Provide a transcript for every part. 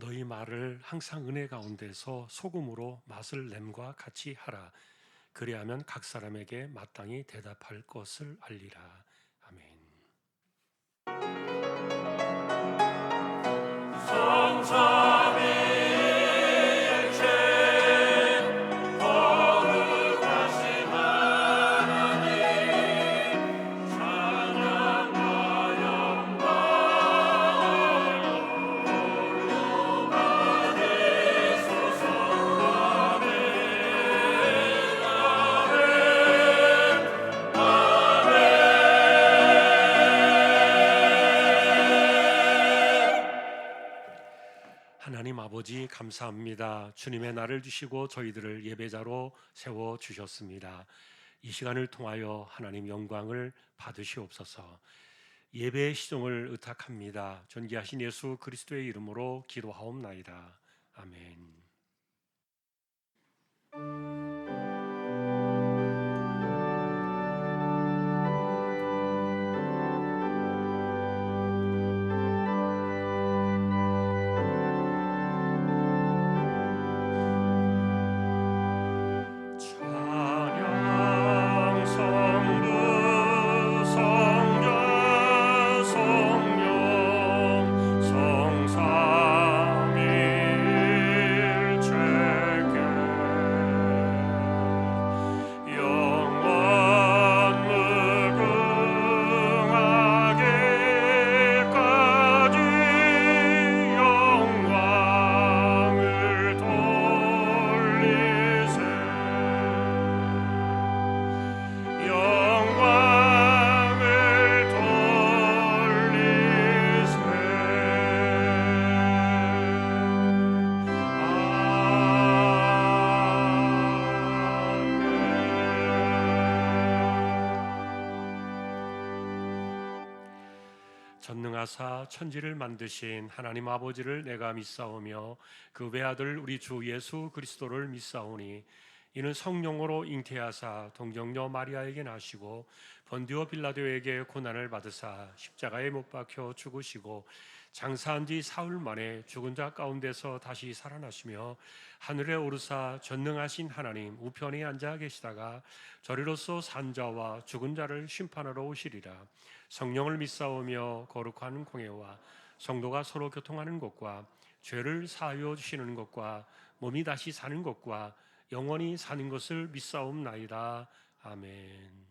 너희 말을 항상 은혜 가운데서 소금으로 맛을 냄과 같이 하라. 그리하면 각 사람에게 마땅히 대답할 것을 알리라. 아멘. 하나님 아버지 감사합니다. 주님의 날을 주시고 저희들을 예배자로 세워 주셨습니다. 이 시간을 통하여 하나님 영광을 받으시옵소서. 예배의 시종을 의탁합니다. 존귀하신 예수 그리스도의 이름으로 기도하옵나이다. 아멘. 찬양 성부 성자 성령 성삼위일체께 영원 무궁하게까지 영광을 돌리세. 영광을 돌리세. 전능하사 천지를 만드신 하나님 아버지를 내가 믿사오며 그 외아들 우리 주 예수 그리스도를 믿사오니 이는 성령으로 잉태하사 동정녀 마리아에게 나시고 본디오 빌라도에게 고난을 받으사 십자가에 못 박혀 죽으시고 장사한 지 사흘 만에 죽은 자 가운데서 다시 살아나시며 하늘에 오르사 전능하신 하나님 우편에 앉아 계시다가 저리로서 산 자와 죽은 자를 심판하러 오시리라. 성령을 믿사오며 거룩한 공예와 성도가 서로 교통하는 것과 죄를 사하여 주시는 것과 몸이 다시 사는 것과 영원히 사는 것을 믿사옵나이다. 아멘.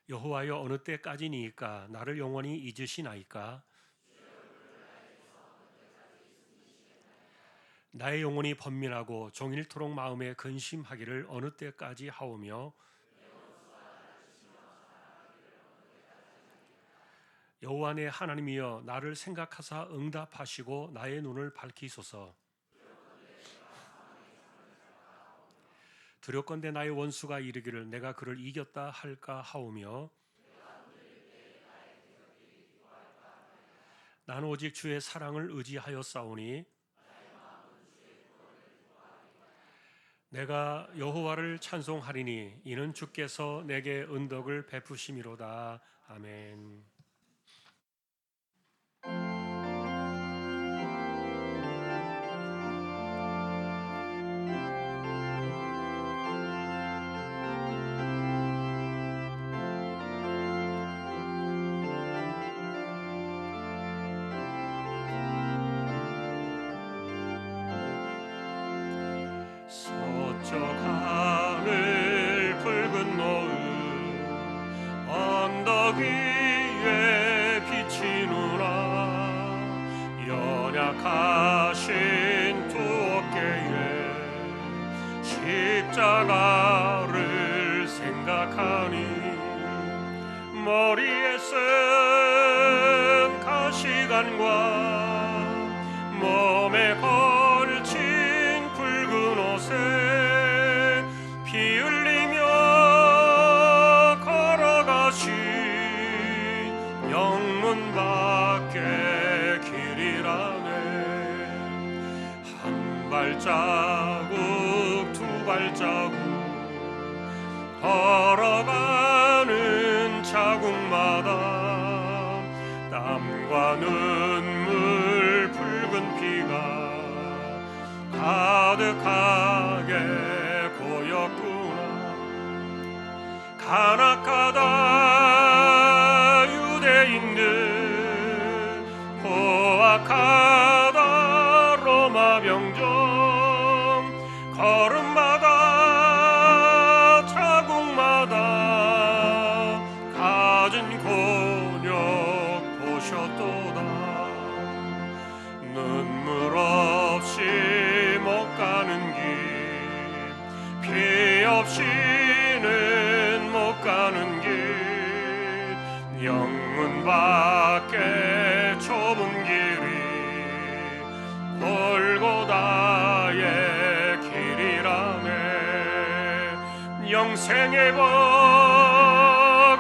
여호와여 어느 때까지니까 나를 영원히 잊으시나이까? 나의 영혼이 번민하고 종일토록 마음에 근심하기를 어느 때까지 하오며 여호와 내 하나님이여 나를 생각하사 응답하시고 나의 눈을 밝히소서. 두렵건대 나의 원수가 이르기를 내가 그를 이겼다 할까 하오며 나는 오직 주의 사랑을 의지하여 싸우니 내가 여호와를 찬송하리니 이는 주께서 내게 은덕을 베푸심이로다. 아멘. 서쪽 하늘 붉은 노을 언덕 위에 비치누라. 연약하신 두 어깨에 십자가를 생각하니 머리에 쓴 가시관과 몸에 걸친 붉은 옷에 피 흘리며 걸어가신 영문 밖에 길이라네. 한 발자국 두 발자국 걸어가는 자국마다 땀과 눈물 붉은 피가 가득하게 고였구나. 간악하다 유대인들, 포악하다 로마 병정, 걸음마다 자국마다 갖은 곤욕 보셨도다. 눈물 없이 못 가는 길, 피 없이는 못 가는 길, 영문 밖에 좁은 길이 골고다의 길이라네. 영생의 복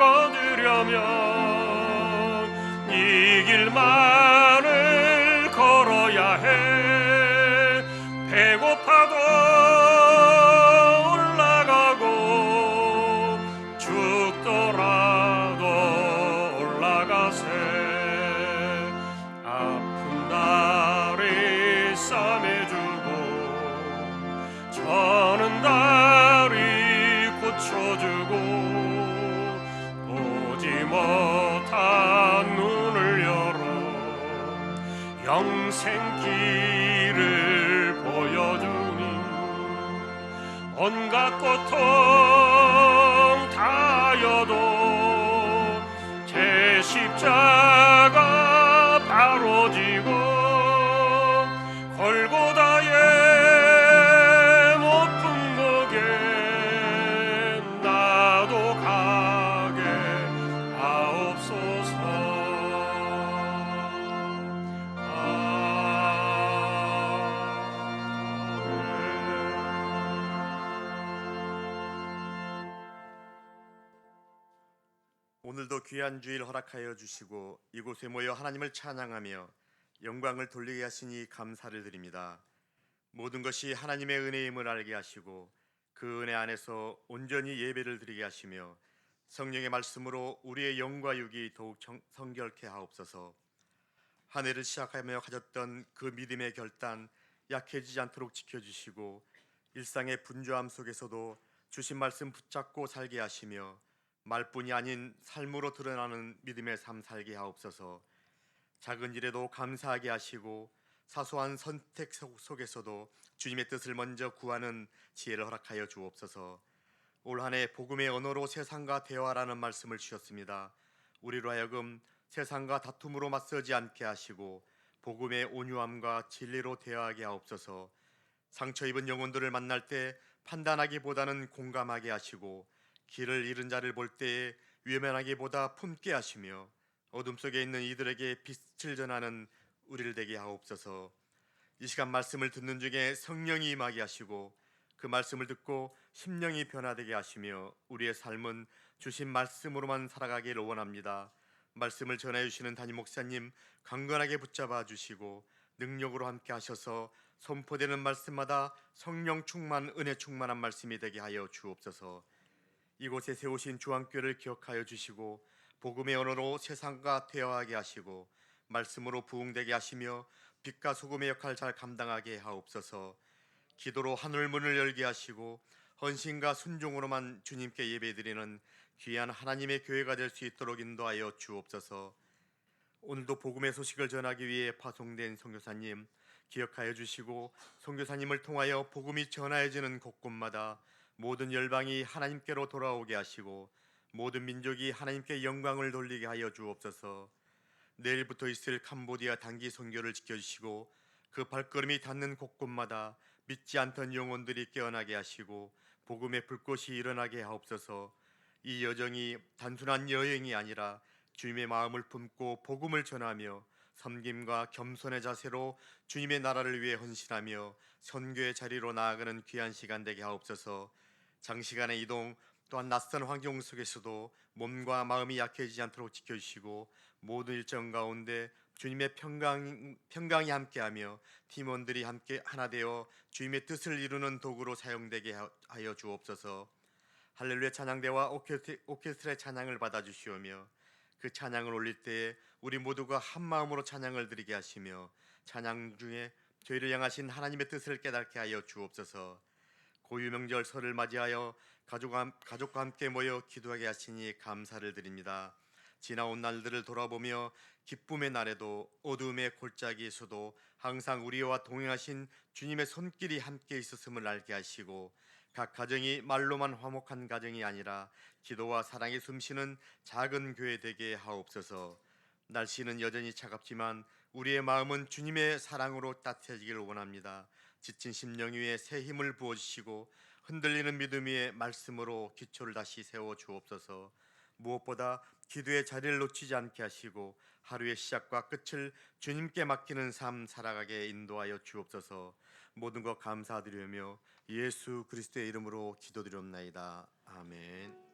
얻으려면 이 길만을 걸어야 해. 배고파도 올라가고 죽더라도 올라가세. 아픈 다리 싸매주고 저는 다리 고쳐주고 보지 못한 눈을 열어 영생길을 보여주니 온갖 고통 다여도 제 십자가 바로 지고 골고다의 높은 목에 나도 가게 하옵소서. 오늘도 귀한 주일 허락하여 주시고 이곳에 모여 하나님을 찬양하며 영광을 돌리게 하시니 감사를 드립니다. 모든 것이 하나님의 은혜임을 알게 하시고 그 은혜 안에서 온전히 예배를 드리게 하시며 성령의 말씀으로 우리의 영과 육이 더욱 성결케 하옵소서. 한 해를 시작하며 가졌던 그 믿음의 결단 약해지지 않도록 지켜주시고 일상의 분주함 속에서도 주신 말씀 붙잡고 살게 하시며 말뿐이 아닌 삶으로 드러나는 믿음의 삶 살게 하옵소서. 작은 일에도 감사하게 하시고 사소한 선택 속에서도 주님의 뜻을 먼저 구하는 지혜를 허락하여 주옵소서. 올 한 해 복음의 언어로 세상과 대화라는 말씀을 주셨습니다. 우리로 하여금 세상과 다툼으로 맞서지 않게 하시고 복음의 온유함과 진리로 대화하게 하옵소서. 상처 입은 영혼들을 만날 때 판단하기보다는 공감하게 하시고 길을 잃은 자를 볼 때에 외면하기보다 품게 하시며 어둠 속에 있는 이들에게 빛을 전하는 우리를 되게 하옵소서. 이 시간 말씀을 듣는 중에 성령이 임하게 하시고 그 말씀을 듣고 심령이 변화되게 하시며 우리의 삶은 주신 말씀으로만 살아가기를 원합니다. 말씀을 전해 주시는 담임 목사님 강건하게 붙잡아 주시고 능력으로 함께 하셔서 선포되는 말씀마다 성령 충만, 은혜 충만한 말씀이 되게 하여 주옵소서. 이곳에 세우신 주안교회를 기억하여 주시고 복음의 언어로 세상과 대화하게 하시고 말씀으로 부흥되게 하시며 빛과 소금의 역할을 잘 감당하게 하옵소서. 기도로 하늘문을 열게 하시고 헌신과 순종으로만 주님께 예배드리는 귀한 하나님의 교회가 될 수 있도록 인도하여 주옵소서. 오늘도 복음의 소식을 전하기 위해 파송된 선교사님 기억하여 주시고 선교사님을 통하여 복음이 전하여지는 곳곳마다 모든 열방이 하나님께로 돌아오게 하시고 모든 민족이 하나님께 영광을 돌리게 하여 주옵소서. 내일부터 있을 캄보디아 단기 선교를 지켜주시고 그 발걸음이 닿는 곳곳마다 믿지 않던 영혼들이 깨어나게 하시고 복음의 불꽃이 일어나게 하옵소서. 이 여정이 단순한 여행이 아니라 주님의 마음을 품고 복음을 전하며 섬김과 겸손의 자세로 주님의 나라를 위해 헌신하며 선교의 자리로 나아가는 귀한 시간 되게 하옵소서. 장시간의 이동 또한 낯선 환경 속에서도 몸과 마음이 약해지지 않도록 지켜주시고 모든 일정 가운데 주님의 평강이 함께하며 팀원들이 함께 하나 되어 주님의 뜻을 이루는 도구로 사용되게 하여 주옵소서. 할렐루야 찬양대와 오케스트라의 찬양을 받아주시오며 그 찬양을 올릴 때에 우리 모두가 한 마음으로 찬양을 드리게 하시며 찬양 중에 저희를 향하신 하나님의 뜻을 깨닫게 하여 주옵소서. 고유명절 설을 맞이하여 가족과 함께 모여 기도하게 하시니 감사를 드립니다. 지나온 날들을 돌아보며 기쁨의 날에도 어두움의 골짜기에서도 항상 우리와 동행하신 주님의 손길이 함께 있었음을 알게 하시고 각 가정이 말로만 화목한 가정이 아니라 기도와 사랑이 숨쉬는 작은 교회 되게 하옵소서. 날씨는 여전히 차갑지만 우리의 마음은 주님의 사랑으로 따뜻해지기를 원합니다. 지친 심령 위에 새 힘을 부어주시고 흔들리는 믿음 위에 말씀으로 기초를 다시 세워 주옵소서. 무엇보다 기도의 자리를 놓치지 않게 하시고 하루의 시작과 끝을 주님께 맡기는 삶 살아가게 인도하여 주옵소서. 모든 것 감사드리며 예수 그리스도의 이름으로 기도드리옵나이다. 아멘.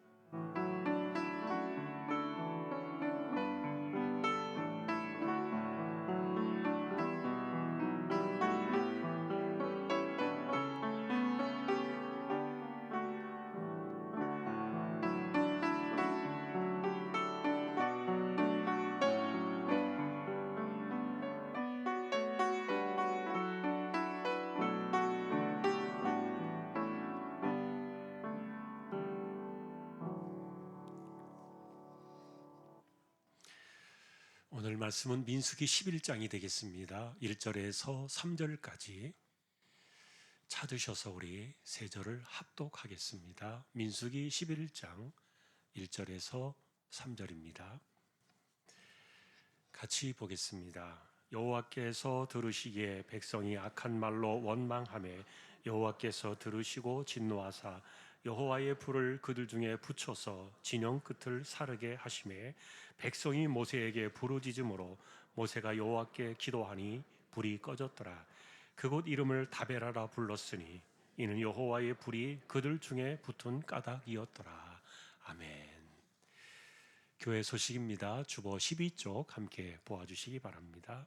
오늘 말씀은 민수기 11장이 되겠습니다. 1절에서 3절까지 찾으셔서 우리 세 절을 합독하겠습니다. 민수기 11장 1절에서 3절입니다. 같이 보겠습니다. 여호와께서 들으시기에 백성이 악한 말로 원망하매 여호와께서 들으시고 진노하사 여호와의 불을 그들 중에 붙여서 진영 끝을 사르게 하시매 백성이 모세에게 부르짖음으로 모세가 여호와께 기도하니 불이 꺼졌더라. 그곳 이름을 다베라라 불렀으니 이는 여호와의 불이 그들 중에 붙은 까닭이었더라. 아멘. 교회 소식입니다. 주보 12쪽 함께 보아주시기 바랍니다.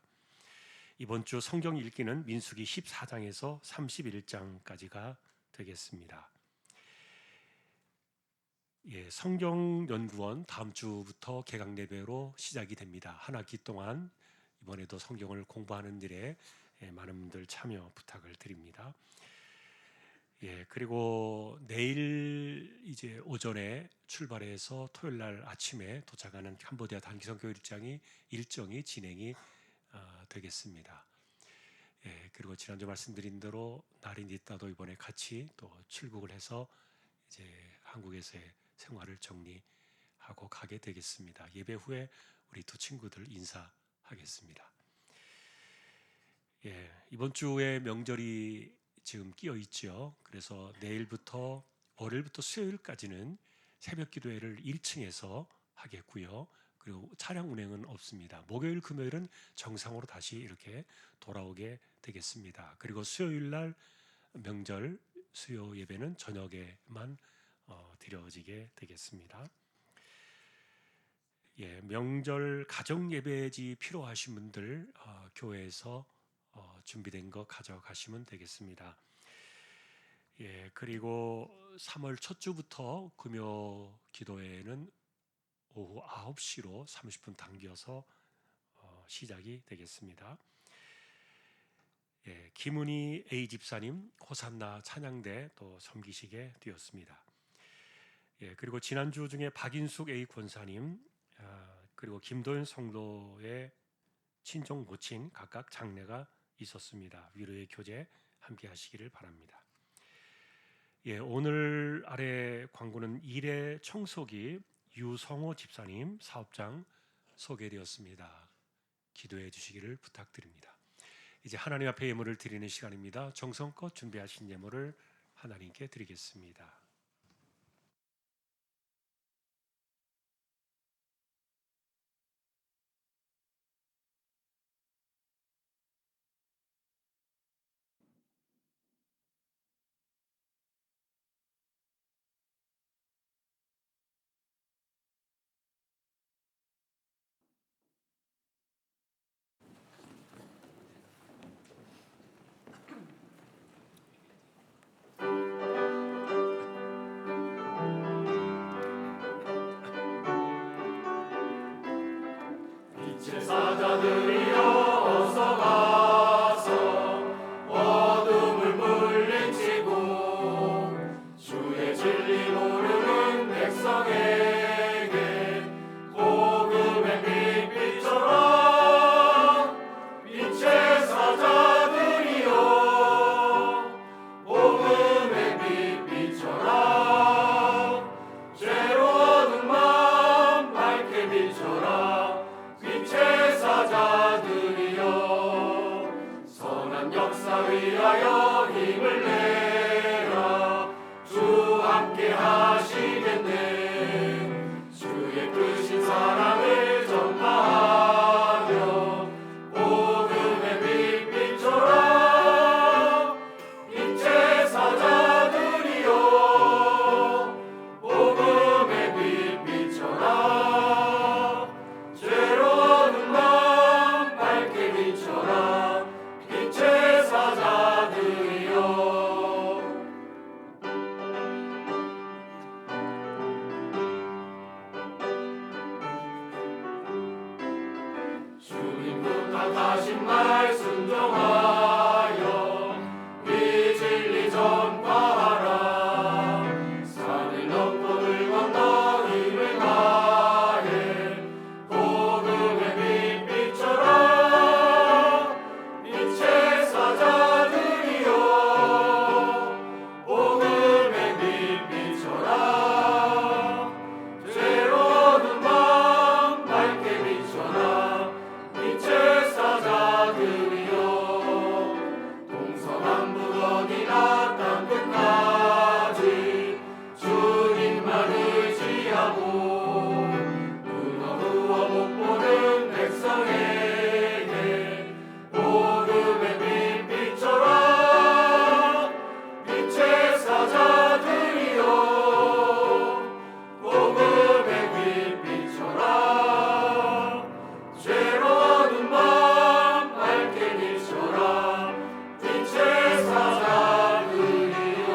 이번 주 성경 읽기는 민수기 14장에서 31장까지가 되겠습니다. 성경연구원 다음 주부터 개강 예배로 시작이 됩니다. 한 학기 동안 이번에도 성경을 공부하는 일에 많은 분들 참여 부탁을 드립니다. 그리고 내일 이제 오전에 출발해서 토요일 날 아침에 도착하는 캄보디아 단기선교 일정이 진행이 되겠습니다. 그리고 지난주 말씀드린 대로 날이 있다도 이번에 같이 또 출국을 해서 이제 한국에서의 생활을 정리하고 가게 되겠습니다. 예배 후에 우리 두 친구들 인사하겠습니다. 이번 주에 명절이 지금 끼어 있죠. 그래서 내일부터 월요일부터 수요일까지는 새벽 기도회를 1층에서 하겠고요. 그리고 차량 운행은 없습니다. 목요일, 금요일은 정상으로 다시 이렇게 돌아오게 되겠습니다. 그리고 수요일 날 명절 수요 예배는 저녁에만 드려지게 되겠습니다. 명절 가정 예배지 필요하신 분들 교회에서 준비된 거 가져가시면 되겠습니다. 그리고 3월 첫 주부터 금요 기도회는 오후 9시로 30분 당겨서 시작이 되겠습니다. 김은희 A 집사님 호산나 찬양대 또 섬기시게 되었습니다. 그리고 지난주 중에 박인숙 A 권사님 그리고 김도현 성도의 친정 모친 각각 장례가 있었습니다. 위로의 교제 함께 하시기를 바랍니다. 오늘 아래 광고는 일의 청소기 유성호 집사님 사업장 소개되었습니다. 기도해 주시기를 부탁드립니다. 이제 하나님 앞에 예물을 드리는 시간입니다. 정성껏 준비하신 예물을 하나님께 드리겠습니다. 하신 말 순종하여 이 진리 전파하라. 산을 넘고 물 건너 힘을 다해 복음의 빛 비춰라. 빛의 사자들이여 복음의 빛 비춰라. 죄로운 밤 밝게 비춰라. 빛의 사자들이여 동서남북 어디나 땅 끝까지 주님만 의지하고 눈 어두워 못 보는 백성에게 복음의 빛 비춰라. 빛의 사자들이여 복음의 빛 비춰라. 죄로운 밤 밝게 비춰라. 빛의 사자들이여.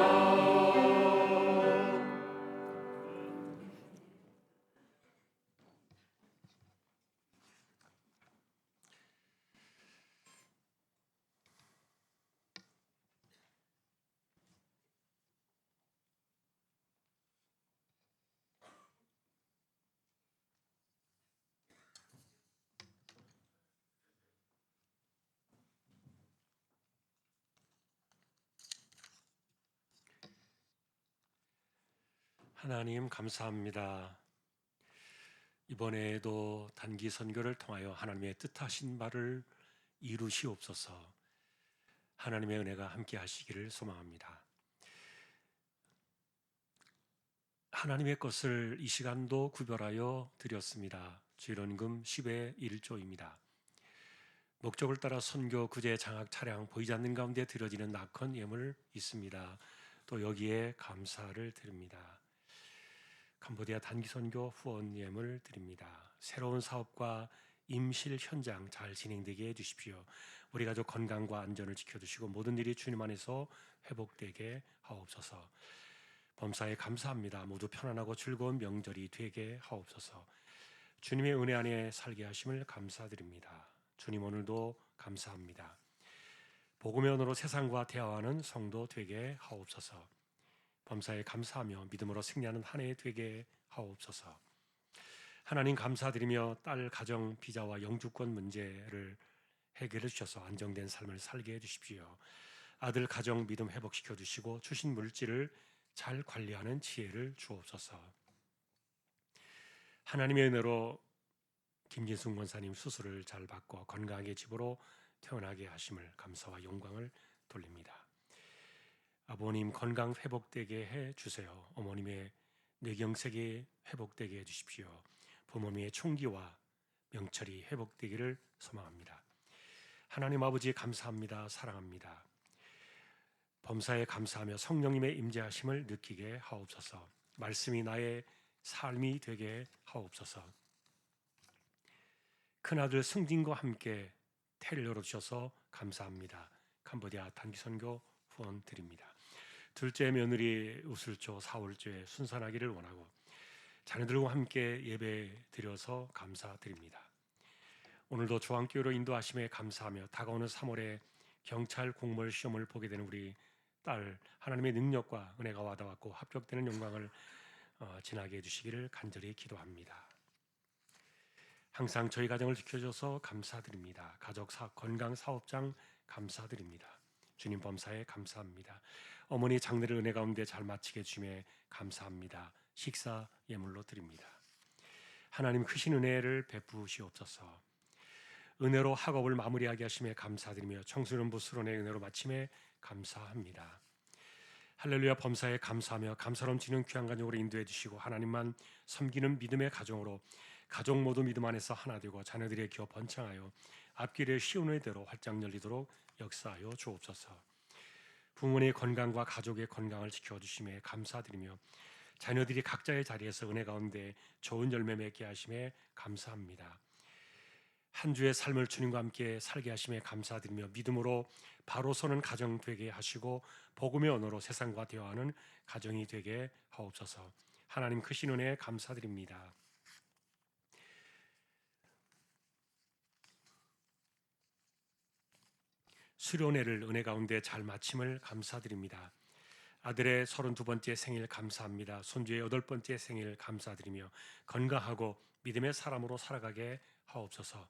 하나님 감사합니다. 이번에도 단기 선교를 통하여 하나님의 뜻하신 바를 이루시옵소서. 하나님의 은혜가 함께 하시기를 소망합니다. 하나님의 것을 이 시간도 구별하여 드렸습니다. 주일원금 10의 1조입니다. 목적을 따라 선교, 구제, 장학, 차량 보이지 않는 가운데 드려지는 낙헌 예물 있습니다. 또 여기에 감사를 드립니다. 캄보디아 단기 선교 후원 예물 드립니다. 새로운 사업과 임실 현장 잘 진행되게 해주십시오. 우리 가족 건강과 안전을 지켜주시고 모든 일이 주님 안에서 회복되게 하옵소서. 범사에 감사합니다. 모두 편안하고 즐거운 명절이 되게 하옵소서. 주님의 은혜 안에 살게 하심을 감사드립니다. 주님 오늘도 감사합니다. 복음의 언어로 세상과 대화하는 성도 되게 하옵소서. 범사에 감사하며 믿음으로 승리하는 한 해 되게 하옵소서. 하나님 감사드리며 딸 가정 비자와 영주권 문제를 해결해 주셔서 안정된 삶을 살게 해주십시오. 아들 가정 믿음 회복시켜 주시고 주신 물질을 잘 관리하는 지혜를 주옵소서. 하나님의 은혜로 김진숙 원사님 수술을 잘 받고 건강하게 집으로 태어나게 하심을 감사와 영광을 돌립니다. 아버님 건강 회복되게 해 주세요. 어머님의 뇌경색이 회복되게 해 주십시오. 부모님의 총기와 명철이 회복되기를 소망합니다. 하나님 아버지 감사합니다. 사랑합니다. 범사에 감사하며 성령님의 임재하심을 느끼게 하옵소서. 말씀이 나의 삶이 되게 하옵소서. 큰아들 승진과 함께 태를 열어주셔서 감사합니다. 캄보디아 단기선교 후원 드립니다. 둘째 며느리 우슬조 사월주에 순산하기를 원하고 자녀들과 함께 예배 드려서 감사드립니다. 오늘도 주안교회로 인도하심에 감사하며 다가오는 3월에 경찰 공무원 시험을 보게 되는 우리 딸 하나님의 능력과 은혜가 와닿았고 합격되는 영광을 지나게 해주시기를 간절히 기도합니다. 항상 저희 가정을 지켜줘서 감사드립니다. 가족 건강 사업장 감사드립니다. 주님 범사에 감사합니다. 어머니 장례를 은혜 가운데 잘 마치게 해주심에 감사합니다. 식사 예물로 드립니다. 하나님 크신 은혜를 베푸시옵소서. 은혜로 학업을 마무리하게 하심에 감사드리며 청소년 부스론의 은혜로 마침에 감사합니다. 할렐루야 범사에 감사하며 감사 넘치는 귀한 가정으로 인도해 주시고 하나님만 섬기는 믿음의 가정으로 가족 모두 믿음 안에서 하나 되고 자녀들의 기업 번창하여 앞길에 쉬운 의대로 활짝 열리도록 역사하여 주옵소서. 부모님의 건강과 가족의 건강을 지켜주심에 감사드리며 자녀들이 각자의 자리에서 은혜 가운데 좋은 열매 맺게 하심에 감사합니다. 한 주의 삶을 주님과 함께 살게 하심에 감사드리며 믿음으로 바로 서는 가정 되게 하시고 복음의 언어로 세상과 대화하는 가정이 되게 하옵소서. 하나님 크신 은혜에 감사드립니다. 수련회를 은혜 가운데 잘 마침을 감사드립니다. 아들의 32번째 생일 감사합니다. 손주의 8번째 생일 감사드리며 건강하고 믿음의 사람으로 살아가게 하옵소서.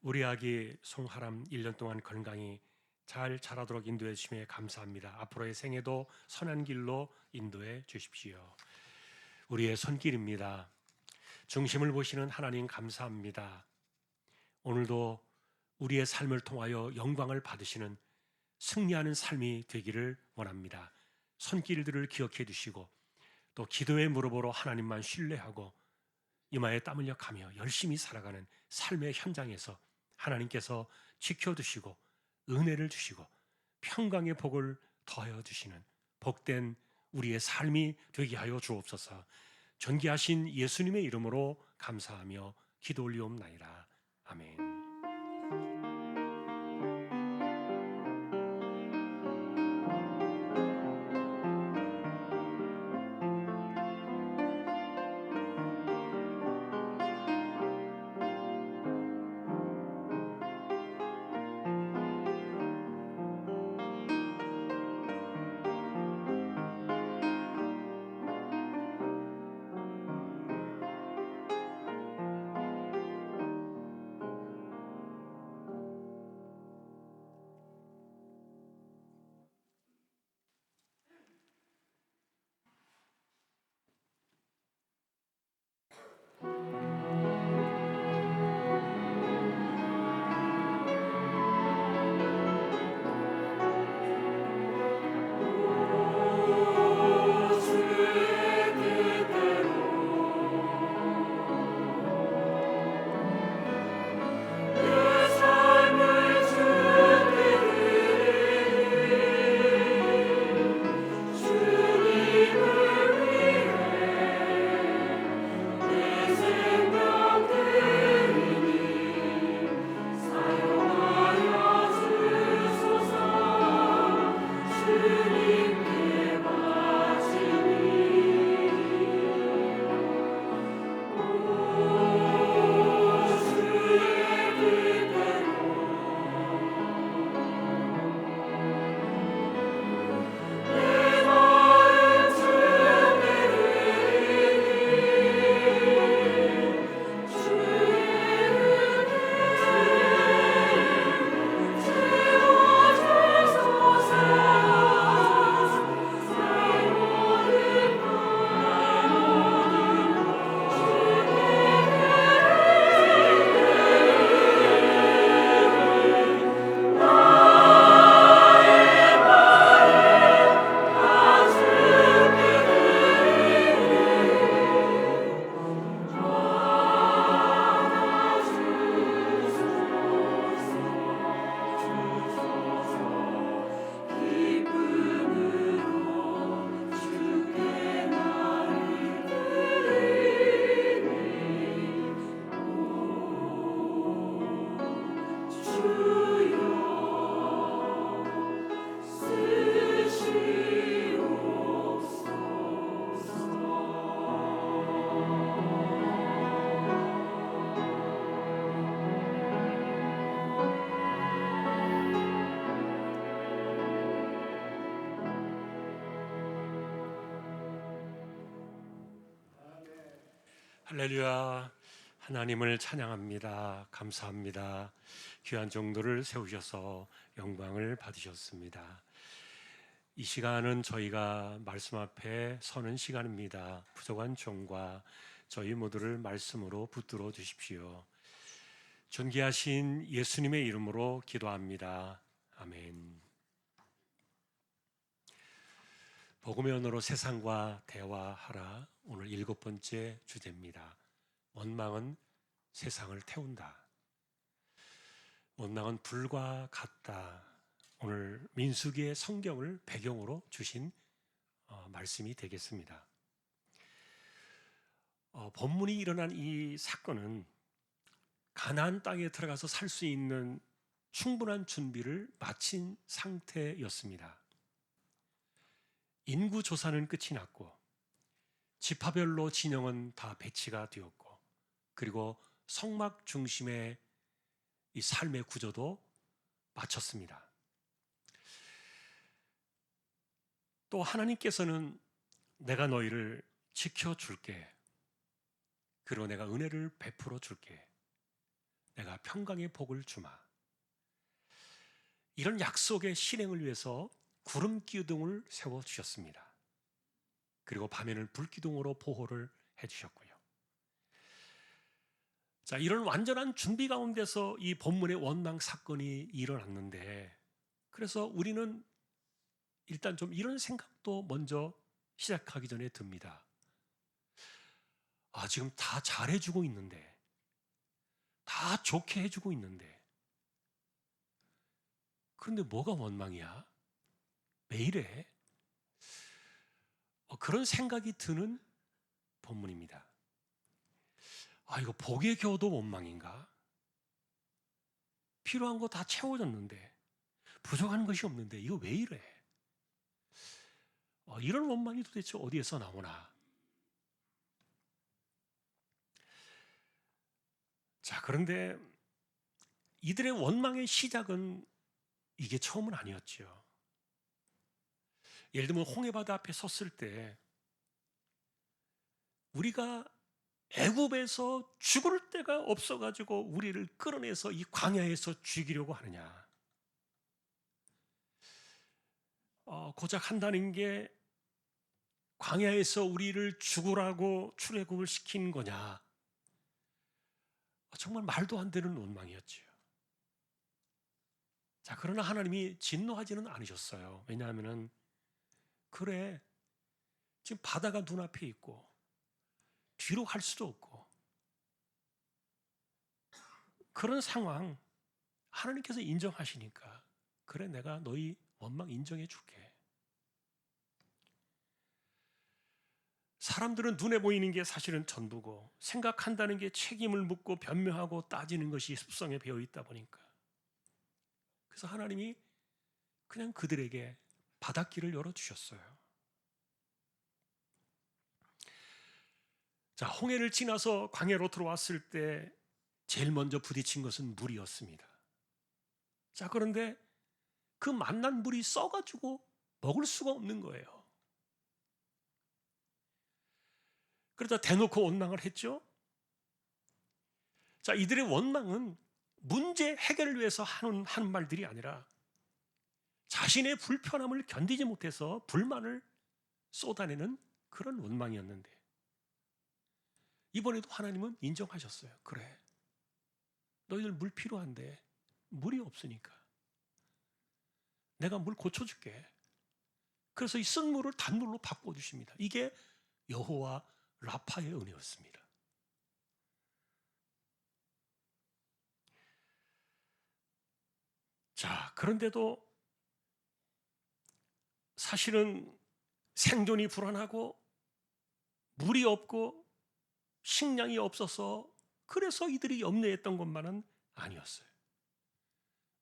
우리 아기 송하람 1년 동안 건강히 잘 자라도록 인도해 주시며 감사합니다. 앞으로의 생애도 선한 길로 인도해 주십시오. 우리의 손길입니다. 중심을 보시는 하나님 감사합니다. 오늘도 우리의 삶을 통하여 영광을 받으시는 승리하는 삶이 되기를 원합니다. 손길들을 기억해 주시고 또 기도의 무릎으로 하나님만 신뢰하고 이마에 땀 흘려 가며 열심히 살아가는 삶의 현장에서 하나님께서 지켜주시고 은혜를 주시고 평강의 복을 더하여 주시는 복된 우리의 삶이 되게 하여 주옵소서. 존귀하신 예수님의 이름으로 감사하며 기도 올리옵나이다. 아멘. 할렐루야. 하나님을 찬양합니다. 감사합니다. 귀한 종들을 세우셔서 영광을 받으셨습니다. 이 시간은 저희가 말씀 앞에 서는 시간입니다. 부족한 종과 저희 모두를 말씀으로 붙들어 주십시오. 존귀하신 예수님의 이름으로 기도합니다. 아멘. 복음의 언어로 세상과 대화하라. 오늘 7번째 주제입니다. 원망은 세상을 태운다. 원망은 불과 같다. 오늘 민수기의 성경을 배경으로 주신 말씀이 되겠습니다. 본문이 일어난 이 사건은 가나안 땅에 들어가서 살 수 있는 충분한 준비를 마친 상태였습니다. 인구 조사는 끝이 났고 지파별로 진영은 다 배치가 되었고 그리고 성막 중심의 이 삶의 구조도 마쳤습니다. 또 하나님께서는 내가 너희를 지켜줄게. 그리고 내가 은혜를 베풀어 줄게. 내가 평강의 복을 주마. 이런 약속의 실행을 위해서 구름 기둥을 세워주셨습니다. 그리고 밤에는 불기둥으로 보호를 해주셨고요. 자, 이런 완전한 준비 가운데서 이 본문의 원망 사건이 일어났는데, 그래서 우리는 일단 좀 이런 생각도 먼저 시작하기 전에 듭니다. 아, 지금 다 잘해주고 있는데, 다 좋게 해주고 있는데, 그런데 뭐가 원망이야? 왜 이래? 그런 생각이 드는 본문입니다. 아, 이거 복에 겨워도 원망인가? 필요한 거 다 채워졌는데, 부족한 것이 없는데, 이거 왜 이래? 이런 원망이 도대체 어디에서 나오나? 자, 그런데 이들의 원망의 시작은 이게 처음은 아니었죠. 예를 들면 홍해바다 앞에 섰을 때 우리가 애굽에서 죽을 데가 없어가지고 우리를 끌어내서 이 광야에서 죽이려고 하느냐? 고작 한다는 게 광야에서 우리를 죽으라고 출애굽을 시킨 거냐? 정말 말도 안 되는 원망이었죠. 자, 그러나 하나님이 진노하지는 않으셨어요. 왜냐하면 그래, 지금 바다가 눈앞에 있고 뒤로 갈 수도 없고 그런 상황 하나님께서 인정하시니까 그래, 내가 너희 원망 인정해 줄게. 사람들은 눈에 보이는 게 사실은 전부고 생각한다는 게 책임을 묻고 변명하고 따지는 것이 습성에 배어 있다 보니까, 그래서 하나님이 그냥 그들에게 바닷길을 열어주셨어요. 자, 홍해를 지나서 광야로 들어왔을 때 제일 먼저 부딪힌 것은 물이었습니다. 자, 그런데 그 만난 물이 써가지고 먹을 수가 없는 거예요. 그러다 대놓고 원망을 했죠. 자, 이들의 원망은 문제 해결을 위해서 하는 말들이 아니라 자신의 불편함을 견디지 못해서 불만을 쏟아내는 그런 원망이었는데, 이번에도 하나님은 인정하셨어요. 그래, 너희들 물 필요한데 물이 없으니까 내가 물 고쳐줄게. 그래서 이 쓴 물을 단물로 바꿔주십니다. 이게 여호와 라파의 은혜였습니다. 자, 그런데도 사실은 생존이 불안하고 물이 없고 식량이 없어서 그래서 이들이 염려했던 것만은 아니었어요.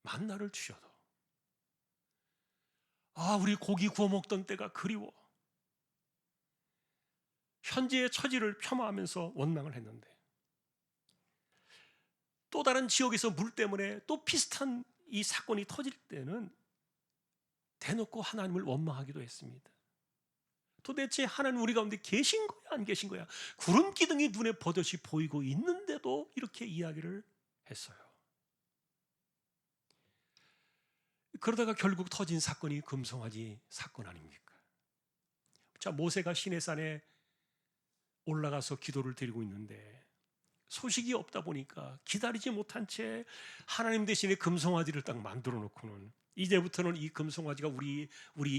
만나를 주셔도 우리 고기 구워 먹던 때가 그리워. 현재의 처지를 폄하하면서 원망을 했는데, 또 다른 지역에서 물 때문에 또 비슷한 이 사건이 터질 때는 대놓고 하나님을 원망하기도 했습니다. 도대체 하나님 우리 가운데 계신 거야, 안 계신 거야? 구름 기둥이 눈에 버젓이 보이고 있는데도 이렇게 이야기를 했어요. 그러다가 결국 터진 사건이 금송아지 사건 아닙니까? 자, 모세가 시내산에 올라가서 기도를 드리고 있는데 소식이 없다 보니까 기다리지 못한 채 하나님 대신에 금송아지를 딱 만들어 놓고는 이제부터는 이 금송아지가 우리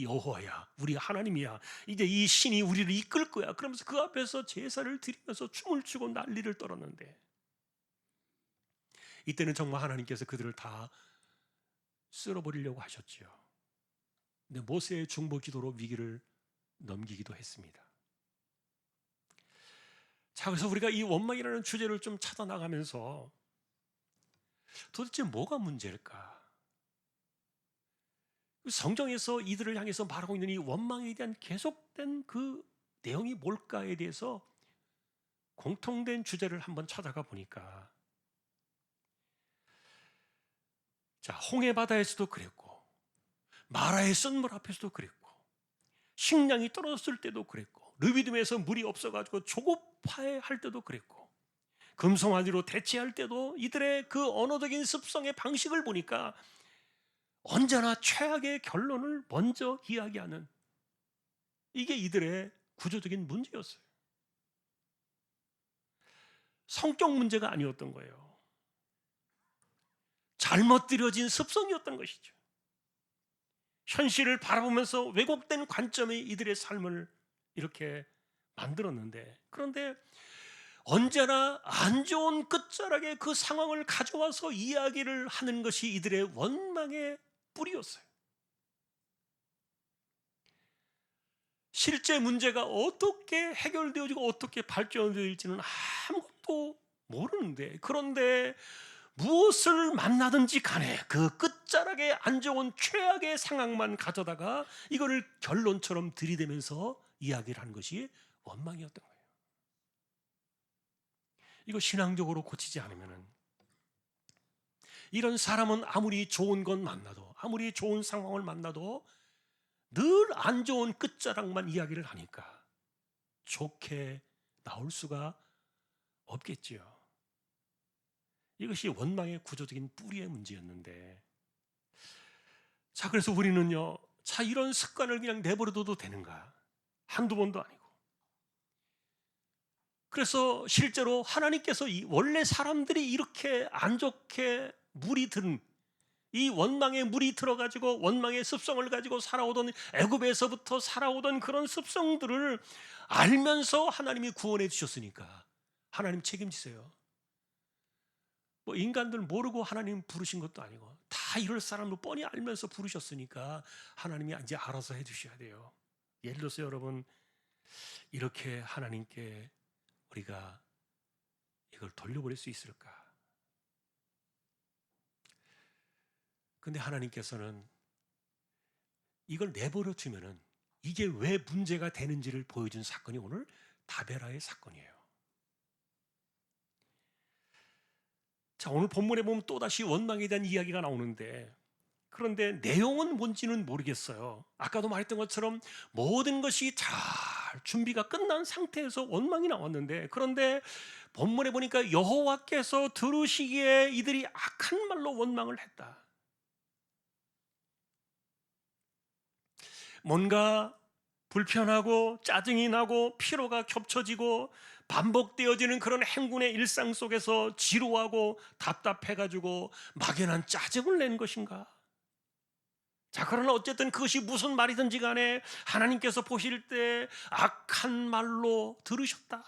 여호와야, 우리 하나님이야, 이제 이 신이 우리를 이끌 거야, 그러면서 그 앞에서 제사를 드리면서 춤을 추고 난리를 떨었는데, 이때는 정말 하나님께서 그들을 다 쓸어버리려고 하셨지요. 근데 모세의 중보 기도로 위기를 넘기기도 했습니다. 자, 그래서 우리가 이 원망이라는 주제를 좀 찾아나가면서 도대체 뭐가 문제일까? 성경에서 이들을 향해서 말하고 있는 이 원망에 대한 계속된 그 내용이 뭘까에 대해서 공통된 주제를 한번 찾아가 보니까, 자, 홍해 바다에서도 그랬고 마라의 쓴물 앞에서도 그랬고 식량이 떨어졌을 때도 그랬고, 르비딤에서 물이 없어가지고 조급할 때도 그랬고, 금송아지로 대체할 때도 이들의 그 언어적인 습성의 방식을 보니까 언제나 최악의 결론을 먼저 이야기하는, 이게 이들의 구조적인 문제였어요. 성격 문제가 아니었던 거예요. 잘못 들여진 습성이었던 것이죠. 현실을 바라보면서 왜곡된 관점이 이들의 삶을 이렇게 만들었는데, 그런데 언제나 안 좋은 끝자락의 그 상황을 가져와서 이야기를 하는 것이 이들의 원망의 뿌리였어요. 실제 문제가 어떻게 해결되어지고 어떻게 발전될지는 아무것도 모르는데, 그런데 무엇을 만나든지 간에 그 끝자락에 안 좋은 최악의 상황만 가져다가 이거를 결론처럼 들이대면서 이야기를 하는 것이 원망이었던 거예요. 이거 신앙적으로 고치지 않으면 이런 사람은 아무리 좋은 건 만나도, 아무리 좋은 상황을 만나도 늘 안 좋은 끝자락만 이야기를 하니까 좋게 나올 수가 없겠지요. 이것이 원망의 구조적인 뿌리의 문제였는데, 자, 그래서 우리는요, 자, 이런 습관을 그냥 내버려둬도 되는가? 한두 번도 아니고. 그래서 실제로 하나님께서 원래 사람들이 이렇게 안 좋게 물이 든, 이 원망의 물이 들어가지고 원망의 습성을 가지고 살아오던, 애굽에서부터 살아오던 그런 습성들을 알면서 하나님이 구원해 주셨으니까 하나님 책임지세요. 뭐 인간들 모르고 하나님 부르신 것도 아니고 다 이럴 사람을 뻔히 알면서 부르셨으니까 하나님이 이제 알아서 해주셔야 돼요. 예를 들어서 여러분, 이렇게 하나님께 우리가 이걸 돌려버릴 수 있을까? 근데 하나님께서는 이걸 내버려 두면은 이게 왜 문제가 되는지를 보여준 사건이 오늘 다베라의 사건이에요. 자, 오늘 본문에 보면 또다시 원망에 대한 이야기가 나오는데, 그런데 내용은 뭔지는 모르겠어요. 아까도 말했던 것처럼 모든 것이 잘 준비가 끝난 상태에서 원망이 나왔는데, 그런데 본문에 보니까 여호와께서 들으시기에 이들이 악한 말로 원망을 했다. 뭔가 불편하고 짜증이 나고 피로가 겹쳐지고 반복되어지는 그런 행군의 일상 속에서 지루하고 답답해가지고 막연한 짜증을 낸 것인가? 자, 그러나 어쨌든 그것이 무슨 말이든지 간에 하나님께서 보실 때 악한 말로 들으셨다.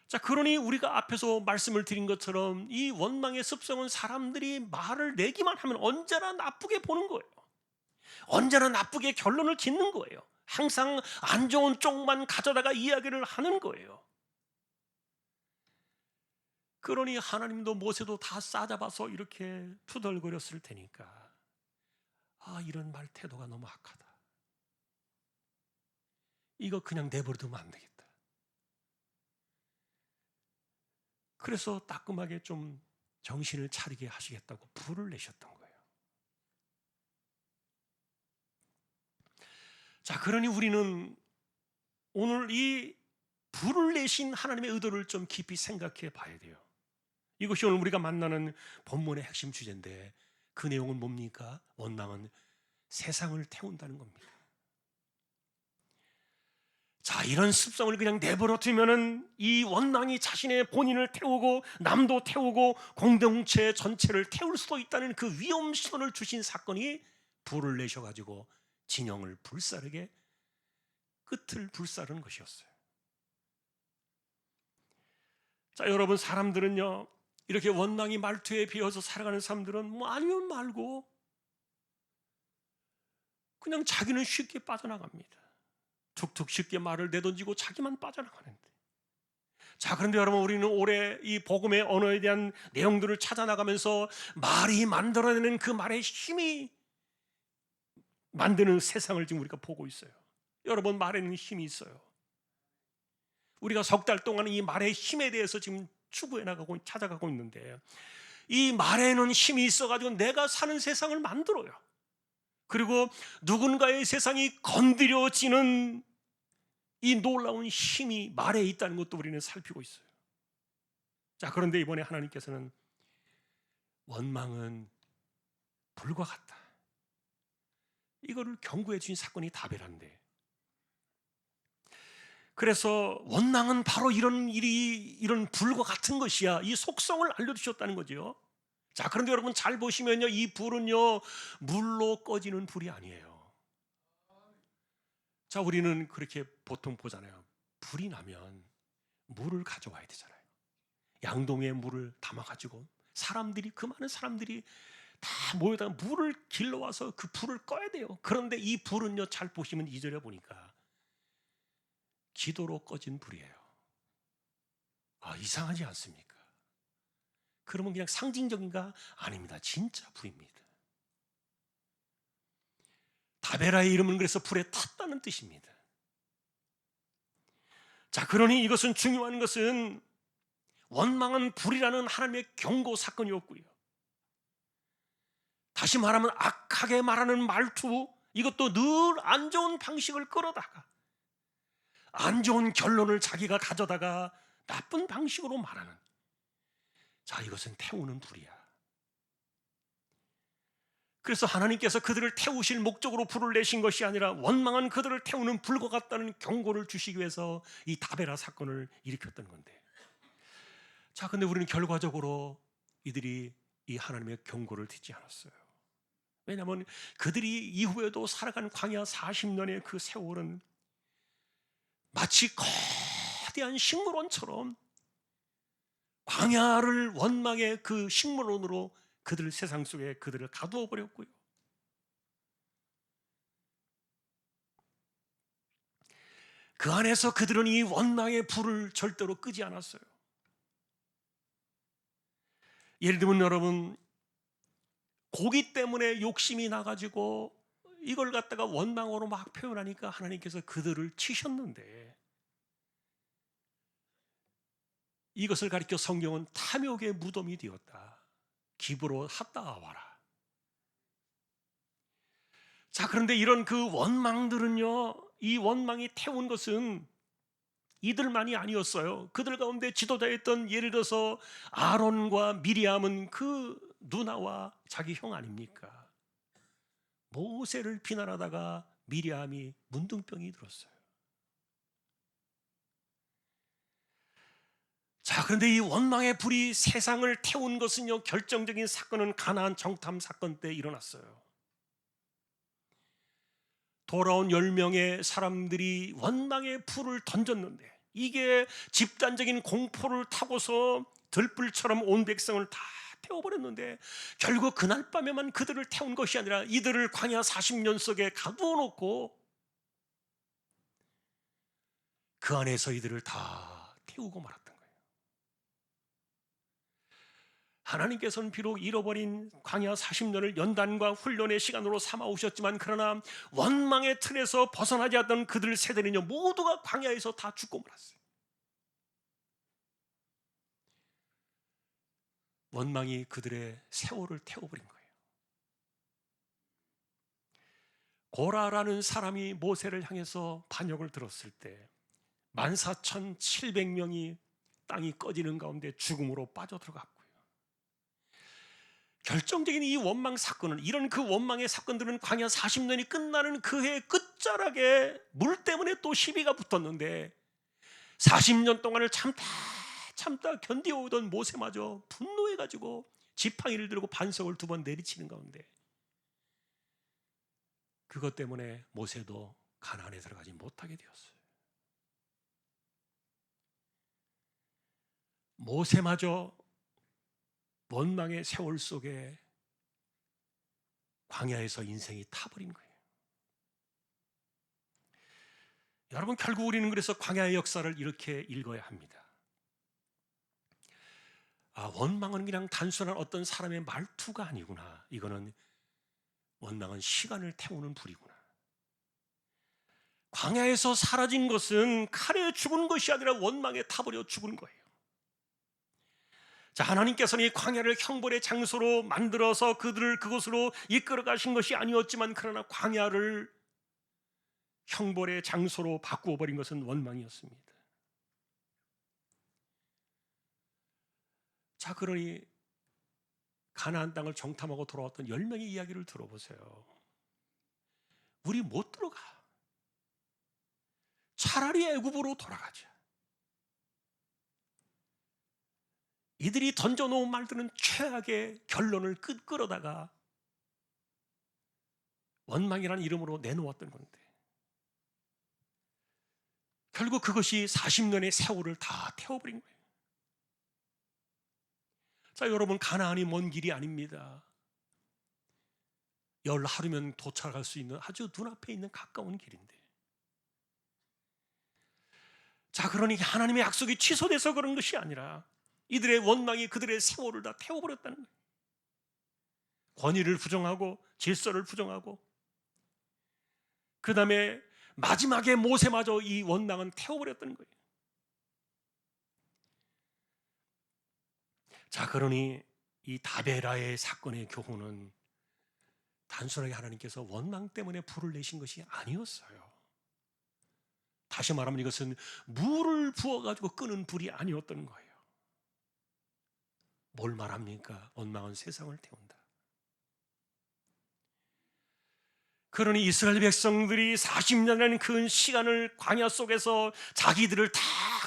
자, 그러니 우리가 앞에서 말씀을 드린 것처럼 이 원망의 습성은 사람들이 말을 내기만 하면 언제나 나쁘게 보는 거예요. 언제나 나쁘게 결론을 짓는 거예요. 항상 안 좋은 쪽만 가져다가 이야기를 하는 거예요. 그러니 하나님도 모세도 다 싸잡아서 이렇게 투덜거렸을 테니까, 아, 이런 말 태도가 너무 악하다. 이거 그냥 내버려두면 안 되겠다. 그래서 따끔하게 좀 정신을 차리게 하시겠다고 불을 내셨던 거예요. 자, 그러니 우리는 오늘 이 불을 내신 하나님의 의도를 좀 깊이 생각해 봐야 돼요. 이것이 오늘 우리가 만나는 본문의 핵심 주제인데, 그 내용은 뭡니까? 원망은 세상을 태운다는 겁니다. 자, 이런 습성을 그냥 내버려 두면은 이 원망이 자신의 본인을 태우고 남도 태우고 공동체 전체를 태울 수도 있다는 그 위험 신호를 주신 사건이 불을 내셔가지고 진영을 불사르게, 끝을 불사르는 것이었어요. 자, 여러분, 사람들은요, 이렇게 원망이 말투에 비어서 살아가는 사람들은 뭐 아니면 말고 그냥 자기는 쉽게 빠져나갑니다. 툭툭 쉽게 말을 내던지고 자기만 빠져나가는데. 자, 그런데 여러분, 우리는 올해 이 복음의 언어에 대한 내용들을 찾아나가면서 말이 만들어내는 그 말의 힘이 만드는 세상을 지금 우리가 보고 있어요. 여러분, 말에는 힘이 있어요. 우리가 석 달 동안 이 말의 힘에 대해서 지금 추구해 나가고 찾아가고 있는데, 이 말에는 힘이 있어가지고 내가 사는 세상을 만들어요. 그리고 누군가의 세상이 건드려지는 이 놀라운 힘이 말에 있다는 것도 우리는 살피고 있어요. 자, 그런데 이번에 하나님께서는 원망은 불과 같다, 이거를 경고해 주신 사건이 다베라인데, 그래서 원망은 바로 이런 일이, 이런 불과 같은 것이야, 이 속성을 알려주셨다는 거죠. 자, 그런데 여러분 잘 보시면요, 이 불은요 물로 꺼지는 불이 아니에요. 자, 우리는 그렇게 보통 보잖아요. 불이 나면 물을 가져와야 되잖아요. 양동이에 물을 담아가지고 사람들이, 그 많은 사람들이 다 모여다가 물을 길러와서 그 불을 꺼야 돼요. 그런데 이 불은요, 잘 보시면 2절에 보니까 기도로 꺼진 불이에요. 아, 이상하지 않습니까? 그러면 그냥 상징적인가? 아닙니다. 진짜 불입니다. 다베라의 이름은 그래서 불에 탔다는 뜻입니다. 자, 그러니 이것은, 중요한 것은 원망은 불이라는 하나님의 경고 사건이었고요. 다시 말하면 악하게 말하는 말투, 이것도 늘 안 좋은 방식을 끌어다가 안 좋은 결론을 자기가 가져다가 나쁜 방식으로 말하는, 자, 이것은 태우는 불이야. 그래서 하나님께서 그들을 태우실 목적으로 불을 내신 것이 아니라 원망은 그들을 태우는 불과 같다는 경고를 주시기 위해서 이 다베라 사건을 일으켰던 건데, 자, 근데 우리는 결과적으로 이들이 이 하나님의 경고를 듣지 않았어요. 왜냐하면 그들이 이후에도 살아간 광야 40년의 그 세월은 마치 거대한 식물원처럼 광야를 원망의 그 식물원으로 그들 세상 속에 그들을 가두어 버렸고요. 그 안에서 그들은 이 원망의 불을 절대로 끄지 않았어요. 예를 들면 여러분, 고기 때문에 욕심이 나가지고 이걸 갖다가 원망으로 막 표현하니까 하나님께서 그들을 치셨는데, 이것을 가리켜 성경은 탐욕의 무덤이 되었다, 기브로 핫다와라. 자, 그런데 이런 그 원망들은요, 이 원망이 태운 것은 이들만이 아니었어요. 그들 가운데 지도자였던, 예를 들어서 아론과 미리암은 그 누나와 자기 형 아닙니까? 모세를 비난하다가 미리암이 문둥병이 들었어요. 자, 그런데 이 원망의 불이 세상을 태운 것은요, 결정적인 사건은 가나안 정탐 사건 때 일어났어요. 돌아온 10명의 사람들이 원망의 불을 던졌는데, 이게 집단적인 공포를 타고서 들불처럼 온 백성을 다 태워버렸는데, 결국 그날 밤에만 그들을 태운 것이 아니라 이들을 광야 40년 속에 가두어 놓고 그 안에서 이들을 다 태우고 말았던 거예요. 하나님께서는 비록 잃어버린 광야 40년을 연단과 훈련의 시간으로 삼아오셨지만, 그러나 원망의 틀에서 벗어나지 않던 그들 세대는요, 모두가 광야에서 다 죽고 말았어요. 원망이 그들의 세월을 태워버린 거예요. 고라라는 사람이 모세를 향해서 반역을 들었을 때 14,700명이 땅이 꺼지는 가운데 죽음으로 빠져들어갔고요. 결정적인 이 원망 사건은, 이런 그 원망의 사건들은 광야 40년이 끝나는 그해 끝자락에 물 때문에 또 시비가 붙었는데, 40년 동안을 참다 견디어오던 모세마저 분노해가지고 지팡이를 들고 반석을 2번 내리치는 가운데, 그것 때문에 모세도 가나안에 들어가지 못하게 되었어요. 모세마저 원망의 세월 속에 광야에서 인생이 타버린 거예요. 여러분, 결국 우리는 그래서 광야의 역사를 이렇게 읽어야 합니다. 아, 원망은 그냥 단순한 어떤 사람의 말투가 아니구나. 이거는, 원망은 시간을 태우는 불이구나. 광야에서 사라진 것은 칼에 죽은 것이 아니라 원망에 타버려 죽은 거예요. 자, 하나님께서는 이 광야를 형벌의 장소로 만들어서 그들을 그곳으로 이끌어 가신 것이 아니었지만, 그러나 광야를 형벌의 장소로 바꾸어 버린 것은 원망이었습니다. 자, 그러니 가나안 땅을 정탐하고 돌아왔던 10명의 이야기를 들어보세요. 우리 못 들어가. 차라리 애굽으로 돌아가자. 이들이 던져놓은 말들은 최악의 결론을 끌어다가 원망이라는 이름으로 내놓았던 건데, 결국 그것이 40년의 세월을 다 태워버린 거예요. 자, 여러분, 가나안이 먼 길이 아닙니다. 열 하루면 도착할 수 있는 아주 눈앞에 있는 가까운 길인데, 자, 그러니 하나님의 약속이 취소돼서 그런 것이 아니라 이들의 원망이 그들의 세월을 다 태워버렸다는 거예요. 권위를 부정하고 질서를 부정하고, 그 다음에 마지막에 모세마저 이 원망은 태워버렸다는 거예요. 자, 그러니 이 다베라의 사건의 교훈은 단순하게 하나님께서 원망 때문에 불을 내신 것이 아니었어요. 다시 말하면 이것은 물을 부어가지고 끄는 불이 아니었던 거예요. 뭘 말합니까? 원망은 세상을 태운다. 그러니 이스라엘 백성들이 40년이라는 그 시간을 광야 속에서 자기들을 다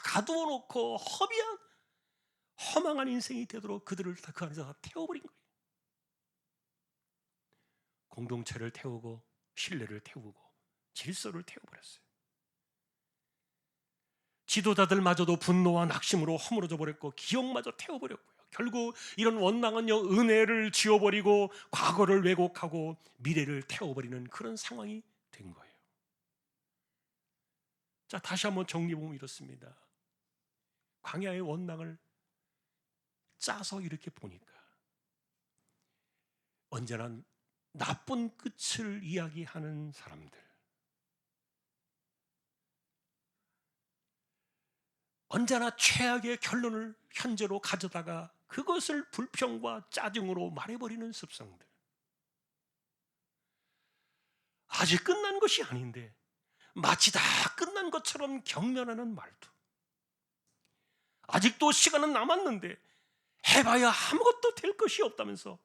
가두어 놓고 허망한 인생이 되도록 그들을 다 그 안에서 다 태워버린 거예요. 공동체를 태우고 신뢰를 태우고 질서를 태워버렸어요. 지도자들마저도 분노와 낙심으로 허물어져 버렸고 기억마저 태워버렸고요. 결국 이런 원망은요, 은혜를 지워버리고 과거를 왜곡하고 미래를 태워버리는 그런 상황이 된 거예요. 자, 다시 한번 정리해보면 이렇습니다. 광야의 원망을 짜서 이렇게 보니까 언제나 나쁜 끝을 이야기하는 사람들, 언제나 최악의 결론을 현재로 가져다가 그것을 불평과 짜증으로 말해버리는 습성들, 아직 끝난 것이 아닌데 마치 다 끝난 것처럼 경멸하는 말투, 아직도 시간은 남았는데 해봐야 아무것도 될 것이 없다면서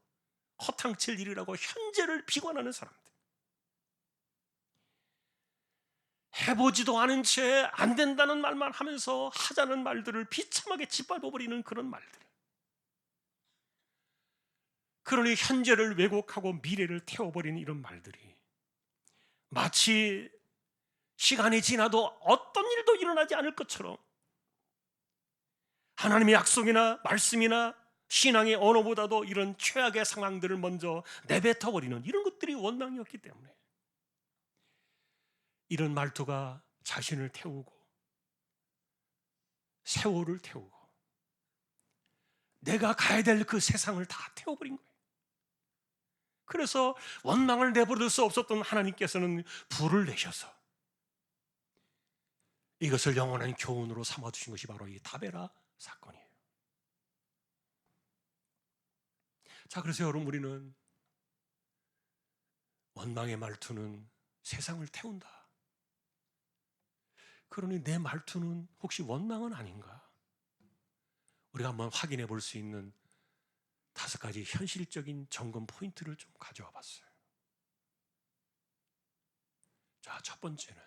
허탕칠 일이라고 현재를 비관하는 사람들, 해보지도 않은 채 안 된다는 말만 하면서 하자는 말들을 비참하게 짓밟아버리는 그런 말들, 그러니 현재를 왜곡하고 미래를 태워버리는 이런 말들이 마치 시간이 지나도 어떤 일도 일어나지 않을 것처럼 하나님의 약속이나 말씀이나 신앙의 언어보다도 이런 최악의 상황들을 먼저 내뱉어버리는 이런 것들이 원망이었기 때문에 이런 말투가 자신을 태우고 세월을 태우고 내가 가야 될 그 세상을 다 태워버린 거예요. 그래서 원망을 내버릴 수 없었던 하나님께서는 불을 내셔서 이것을 영원한 교훈으로 삼아주신 것이 바로 이 다베라 사건이에요. 자, 그래서 여러분, 우리는 원망의 말투는 세상을 태운다. 그러니 내 말투는 혹시 원망은 아닌가? 우리가 한번 확인해 볼 수 있는 5가지 현실적인 점검 포인트를 좀 가져와 봤어요. 자, 첫 번째는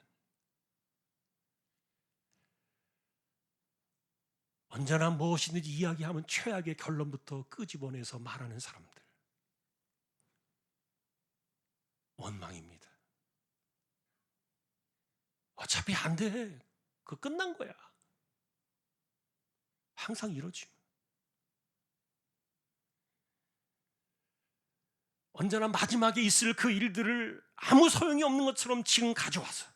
언제나 무엇이든지 이야기하면 최악의 결론부터 끄집어내서 말하는 사람들, 원망입니다. 어차피 안 돼, 그거 끝난 거야. 항상 이러지. 언제나 마지막에 있을 그 일들을 아무 소용이 없는 것처럼 지금 가져와서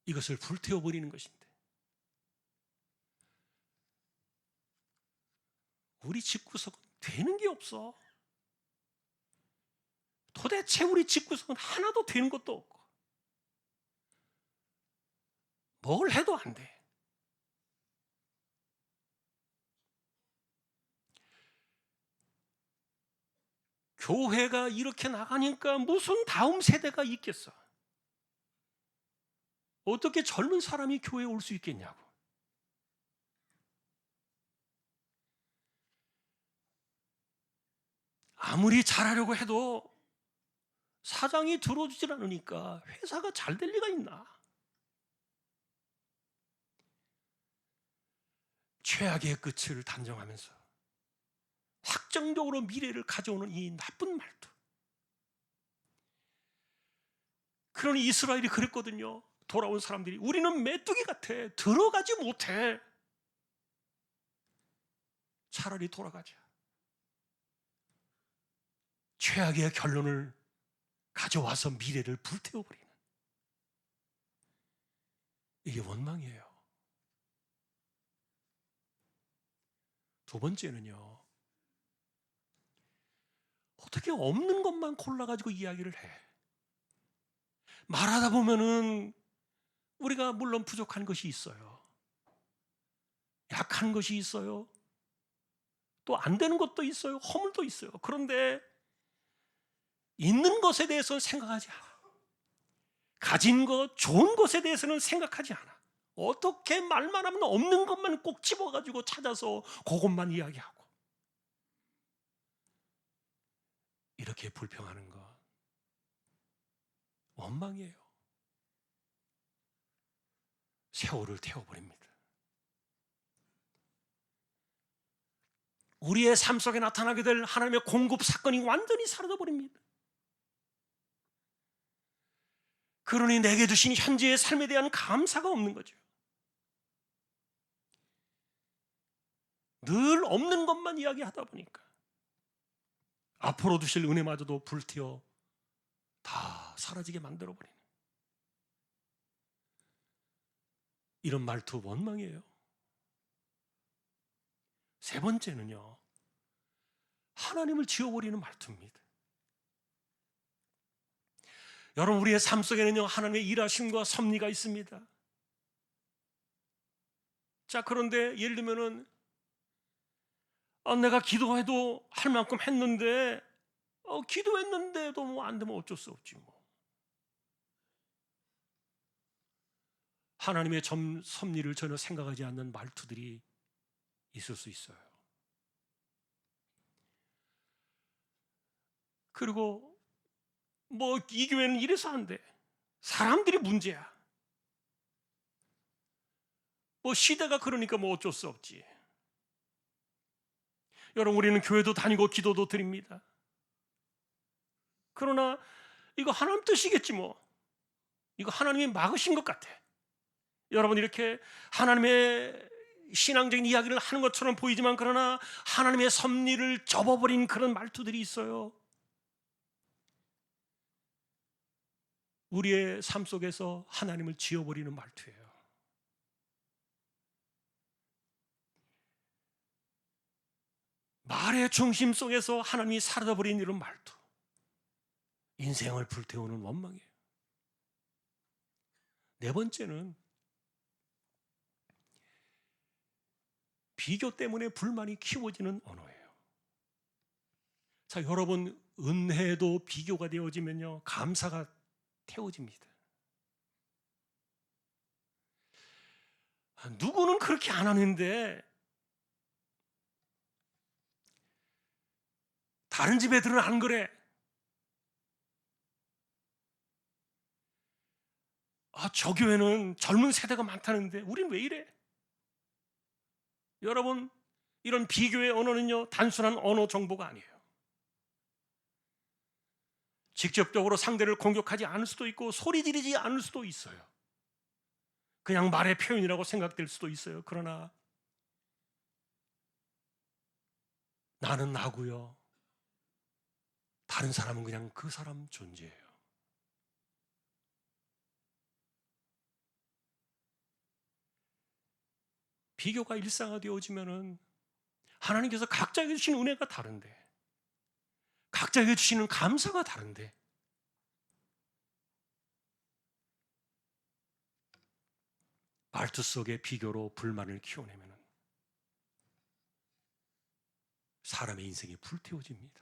이것을 불태워버리는 것인데, 우리 집구석은 되는 게 없어. 도대체 우리 집구석은 하나도 되는 것도 없고 뭘 해도 안 돼. 교회가 이렇게 나가니까 무슨 다음 세대가 있겠어? 어떻게 젊은 사람이 교회에 올 수 있겠냐고. 아무리 잘하려고 해도 사장이 들어주질 않으니까 회사가 잘 될 리가 있나? 최악의 끝을 단정하면서 확정적으로 미래를 가져오는 이 나쁜 말도. 그러니 이스라엘이 그랬거든요. 돌아온 사람들이 우리는 메뚜기 같아. 들어가지 못해. 차라리 돌아가자. 최악의 결론을 가져와서 미래를 불태워버리는, 이게 원망이에요. 두 번째는요, 어떻게 없는 것만 골라가지고 이야기를 해. 말하다 보면은 우리가 물론 부족한 것이 있어요. 약한 것이 있어요. 또 안 되는 것도 있어요. 허물도 있어요. 그런데 있는 것에 대해서는 생각하지 않아. 가진 것, 좋은 것에 대해서는 생각하지 않아. 어떻게 말만 하면 없는 것만 꼭 집어가지고 찾아서 그것만 이야기하고. 이렇게 불평하는 것 원망이에요. 세월을 태워버립니다. 우리의 삶 속에 나타나게 될 하나님의 공급 사건이 완전히 사라져버립니다. 그러니 내게 주신 현재의 삶에 대한 감사가 없는 거죠. 늘 없는 것만 이야기하다 보니까 앞으로 주실 은혜마저도 불태워 다 사라지게 만들어버리는, 이런 말투 원망이에요. 세 번째는요, 하나님을 지워버리는 말투입니다. 여러분, 우리의 삶 속에는요, 하나님의 일하심과 섭리가 있습니다. 자, 그런데 예를 들면은 내가 기도해도 할 만큼 했는데 기도했는데도 뭐 안 되면 어쩔 수 없지 뭐. 하나님의 섭리를 전혀 생각하지 않는 말투들이 있을 수 있어요. 그리고 뭐 이 교회는 이래서 안 돼. 사람들이 문제야. 뭐 시대가 그러니까 뭐 어쩔 수 없지. 여러분, 우리는 교회도 다니고 기도도 드립니다. 그러나 이거 하나님 뜻이겠지 뭐. 이거 하나님이 막으신 것 같아. 여러분, 이렇게 하나님의 신앙적인 이야기를 하는 것처럼 보이지만 그러나 하나님의 섭리를 접어버린 그런 말투들이 있어요. 우리의 삶 속에서 하나님을 지워버리는 말투예요. 말의 중심 속에서 하나님이 사라져버린 이런 말투, 인생을 불태우는 원망이에요. 네 번째는 비교 때문에 불만이 키워지는 언어예요. 자, 여러분, 은혜도 비교가 되어지면요, 감사가 태워집니다. 누구는 그렇게 안 하는데 다른 집 애들은 안 그래. 저 교회는 젊은 세대가 많다는데 우린 왜 이래? 여러분, 이런 비교의 언어는요, 단순한 언어 정보가 아니에요. 직접적으로 상대를 공격하지 않을 수도 있고 소리 지르지 않을 수도 있어요. 그냥 말의 표현이라고 생각될 수도 있어요. 그러나 나는 나고요, 다른 사람은 그냥 그 사람 존재예요. 비교가 일상화되어지면은 하나님께서 각자에게 주신 은혜가 다른데, 각자에게 주시는 감사가 다른데, 말투 속의 비교로 불만을 키워내면 사람의 인생이 불태워집니다.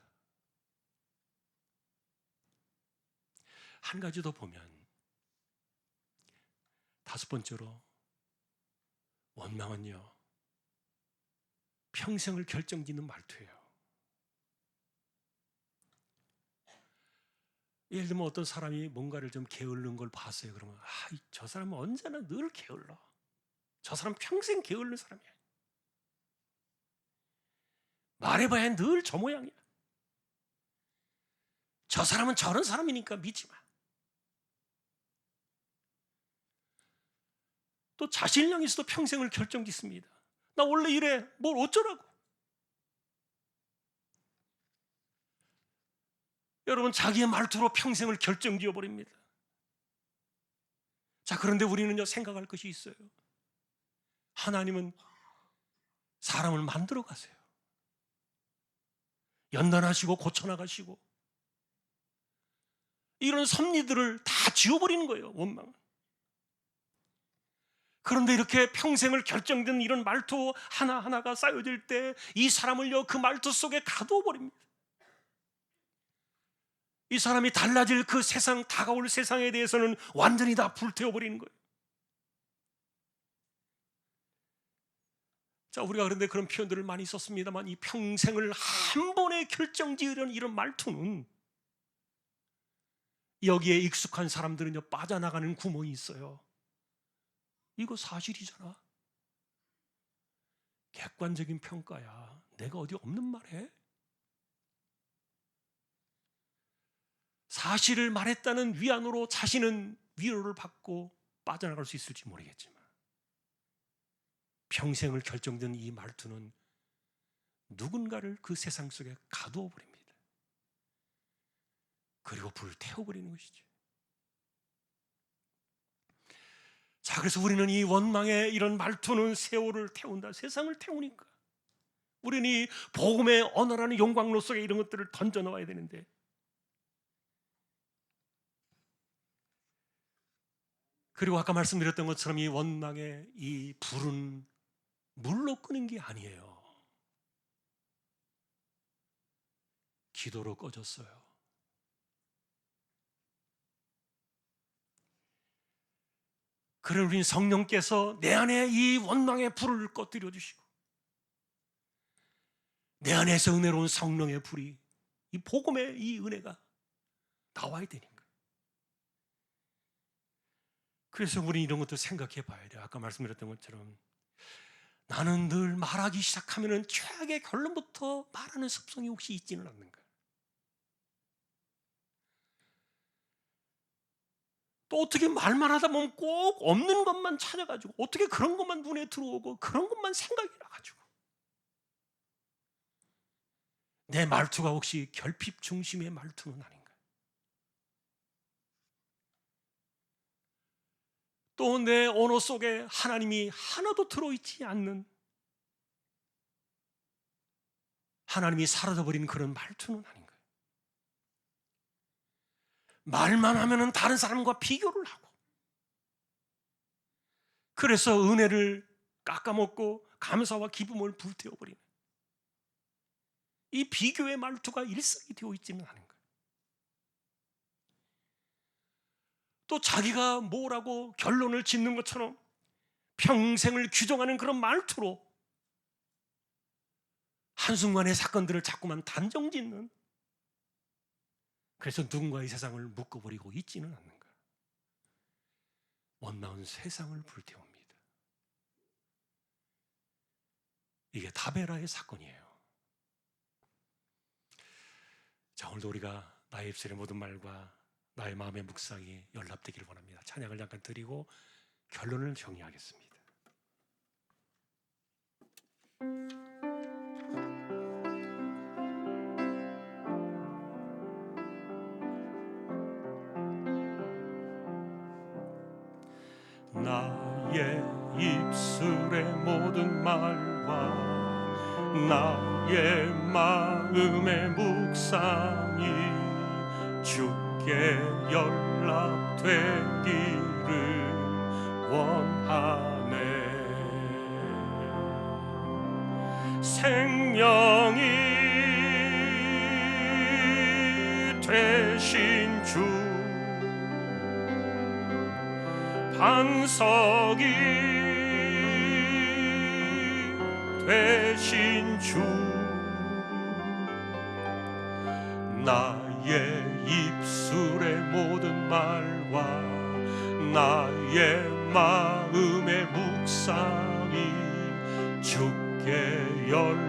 한 가지 더 보면, 다섯 번째로 원망은요, 평생을 결정짓는 말투예요. 예를 들면 어떤 사람이 뭔가를 좀 게으른 걸 봤어요. 그러면 저 사람은 언제나 늘 게을러. 저 사람 평생 게으른 사람이야. 말해봐야 늘 저 모양이야. 저 사람은 저런 사람이니까 믿지 마. 또 자신을 향해서도 평생을 결정짓습니다. 나 원래 이래, 뭘 어쩌라고. 여러분, 자기의 말투로 평생을 결정지어 버립니다. 자, 그런데 우리는요, 생각할 것이 있어요. 하나님은 사람을 만들어 가세요. 연단하시고 고쳐나가시고 이런 섭리들을 다 지워버리는 거예요, 원망은. 그런데 이렇게 평생을 결정된 이런 말투 하나하나가 쌓여질 때 이 사람을요, 그 말투 속에 가두어 버립니다. 이 사람이 달라질 그 세상, 다가올 세상에 대해서는 완전히 다 불태워버리는 거예요. 자, 우리가 그런데 그런 표현들을 많이 썼습니다만, 이 평생을 한 번에 결정지으려는 이런 말투는, 여기에 익숙한 사람들은요, 빠져나가는 구멍이 있어요. 이거 사실이잖아. 객관적인 평가야. 내가 어디 없는 말해? 사실을 말했다는 위안으로 자신은 위로를 받고 빠져나갈 수 있을지 모르겠지만, 평생을 결정된 이 말투는 누군가를 그 세상 속에 가두어 버립니다. 그리고 불태워버리는 것이죠. 자, 그래서 우리는 이 원망의 이런 말투는 세월을 태운다, 세상을 태우니까 우리는 이 복음의 언어라는 용광로 속에 이런 것들을 던져 넣어야 되는데, 그리고 아까 말씀드렸던 것처럼 이 원망의 이 불은 물로 끄는 게 아니에요. 기도로 꺼졌어요. 그래, 우리는 성령께서 내 안에 이 원망의 불을 꺼뜨려 주시고, 내 안에서 은혜로운 성령의 불이, 이 복음의 이 은혜가 나와야 되니까. 그래서 우리 이런 것도 생각해 봐야 돼요. 아까 말씀드렸던 것처럼 나는 늘 말하기 시작하면 최악의 결론부터 말하는 습성이 혹시 있지는 않는가? 또 어떻게 말만 하다 보면 꼭 없는 것만 찾아가지고, 어떻게 그런 것만 눈에 들어오고 그런 것만 생각이 나가지고, 내 말투가 혹시 결핍 중심의 말투는 아닌가? 또 내 언어 속에 하나님이 하나도 들어있지 않는, 하나님이 사라져버린 그런 말투는 아닌가? 말만 하면은 다른 사람과 비교를 하고, 그래서 은혜를 깎아먹고 감사와 기쁨을 불태워버리는 이 비교의 말투가 일상이 되어 있지는 않은가? 또 자기가 뭐라고 결론을 짓는 것처럼 평생을 규정하는 그런 말투로 한순간의 사건들을 자꾸만 단정짓는, 그래서 누군가의 세상을 묶어버리고 있지는 않는가? 원망은 세상을 불태웁니다. 이게 다베라의 사건이에요. 자, 오늘도 우리가 나의 입술의 모든 말과 나의 마음의 묵상이 연락되기를 원합니다. 찬양을 잠깐 드리고 결론을 정리하겠습니다. 나의 입술의 모든 말과 나의 마음의 묵상이 주께 연락되기를 원하네. 생명이 되신 주 반석이 되신 주, 나의 입술의 모든 말과 나의 마음의 묵상이 주께 연락되기를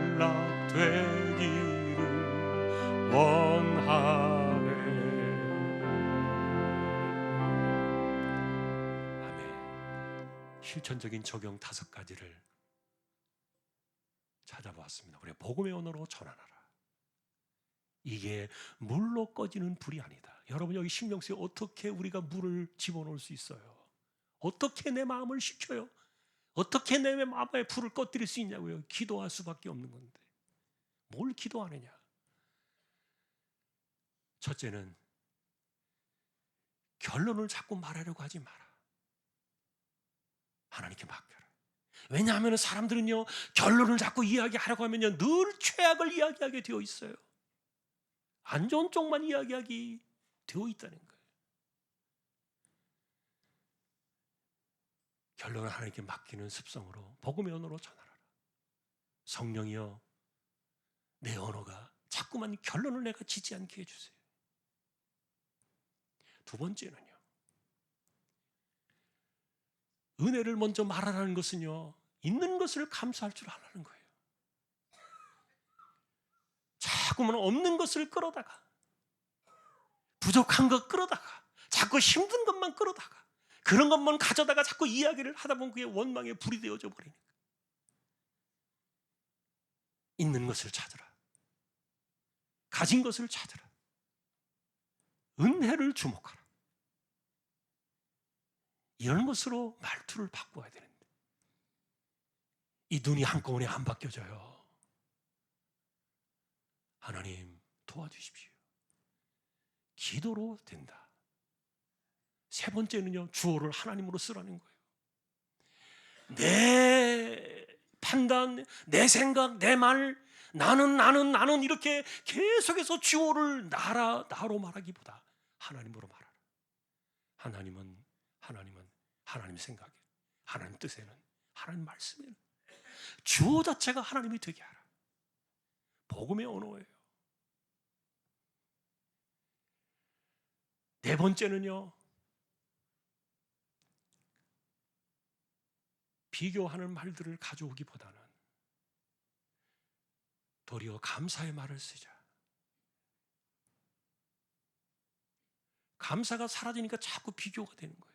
원하네. 아멘. 실천적인 적용 5가지를 찾아보았습니다. 우리 복음의 언어로 전하라. 이게 물로 꺼지는 불이 아니다. 여러분, 여기 신명수에 어떻게 우리가 물을 집어넣을 수 있어요? 어떻게 내 마음을 식혀요? 어떻게 내 마음에 불을 꺼뜨릴 수 있냐고요? 기도할 수밖에 없는 건데 뭘 기도하느냐? 첫째는 결론을 자꾸 말하려고 하지 마라. 하나님께 맡겨라. 왜냐하면 사람들은요, 결론을 자꾸 이야기하려고 하면요, 늘 최악을 이야기하게 되어 있어요. 안 좋은 쪽만 이야기하기 되어 있다는 거예요. 결론을 하나님께 맡기는 습성으로 복음의 언어로 전하라. 성령이여, 내 언어가 자꾸만 결론을 내가 짓지 않게 해주세요. 두 번째는요, 은혜를 먼저 말하라는 것은요, 있는 것을 감사할 줄 알라는 거예요. 자꾸만 없는 것을 끌어다가, 부족한 것 끌어다가, 자꾸 힘든 것만 끌어다가, 그런 것만 가져다가 자꾸 이야기를 하다 보면 그게 원망의 불이 되어져 버리니까. 있는 것을 찾으라. 가진 것을 찾으라. 은혜를 주목하라. 이런 것으로 말투를 바꿔야 되는데 이 눈이 한꺼번에 안 바뀌어져요. 하나님 도와주십시오. 기도로 된다. 세 번째는요, 주어를 하나님으로 쓰라는 거예요. 내 판단, 내 생각, 내 말, 나는 이렇게 계속해서 주어를 나로 말하기보다 하나님으로 말하라. 하나님은 하나님 생각에, 하나님 뜻에는, 하나님 말씀에는 주어 자체가 하나님이 되게 하라. 복음의 언어예요. 네 번째는요, 비교하는 말들을 가져오기보다는 도리어 감사의 말을 쓰자. 감사가 사라지니까 자꾸 비교가 되는 거예요.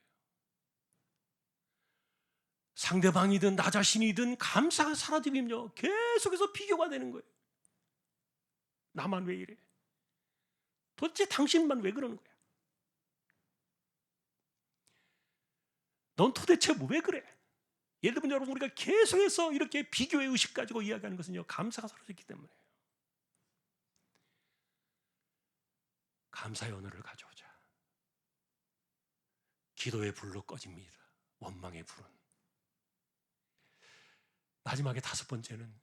상대방이든 나 자신이든 감사가 사라지면요, 계속해서 비교가 되는 거예요. 나만 왜 이래? 도대체 당신만 왜 그러는 거야? 넌 도대체 왜 그래? 예를 들면 여러분, 우리가 계속해서 이렇게 비교의 의식 가지고 이야기하는 것은요, 감사가 사라졌기 때문에요. 감사의 언어를 가져오자. 기도의 불로 꺼집니다. 원망의 불은. 마지막에 다섯 번째는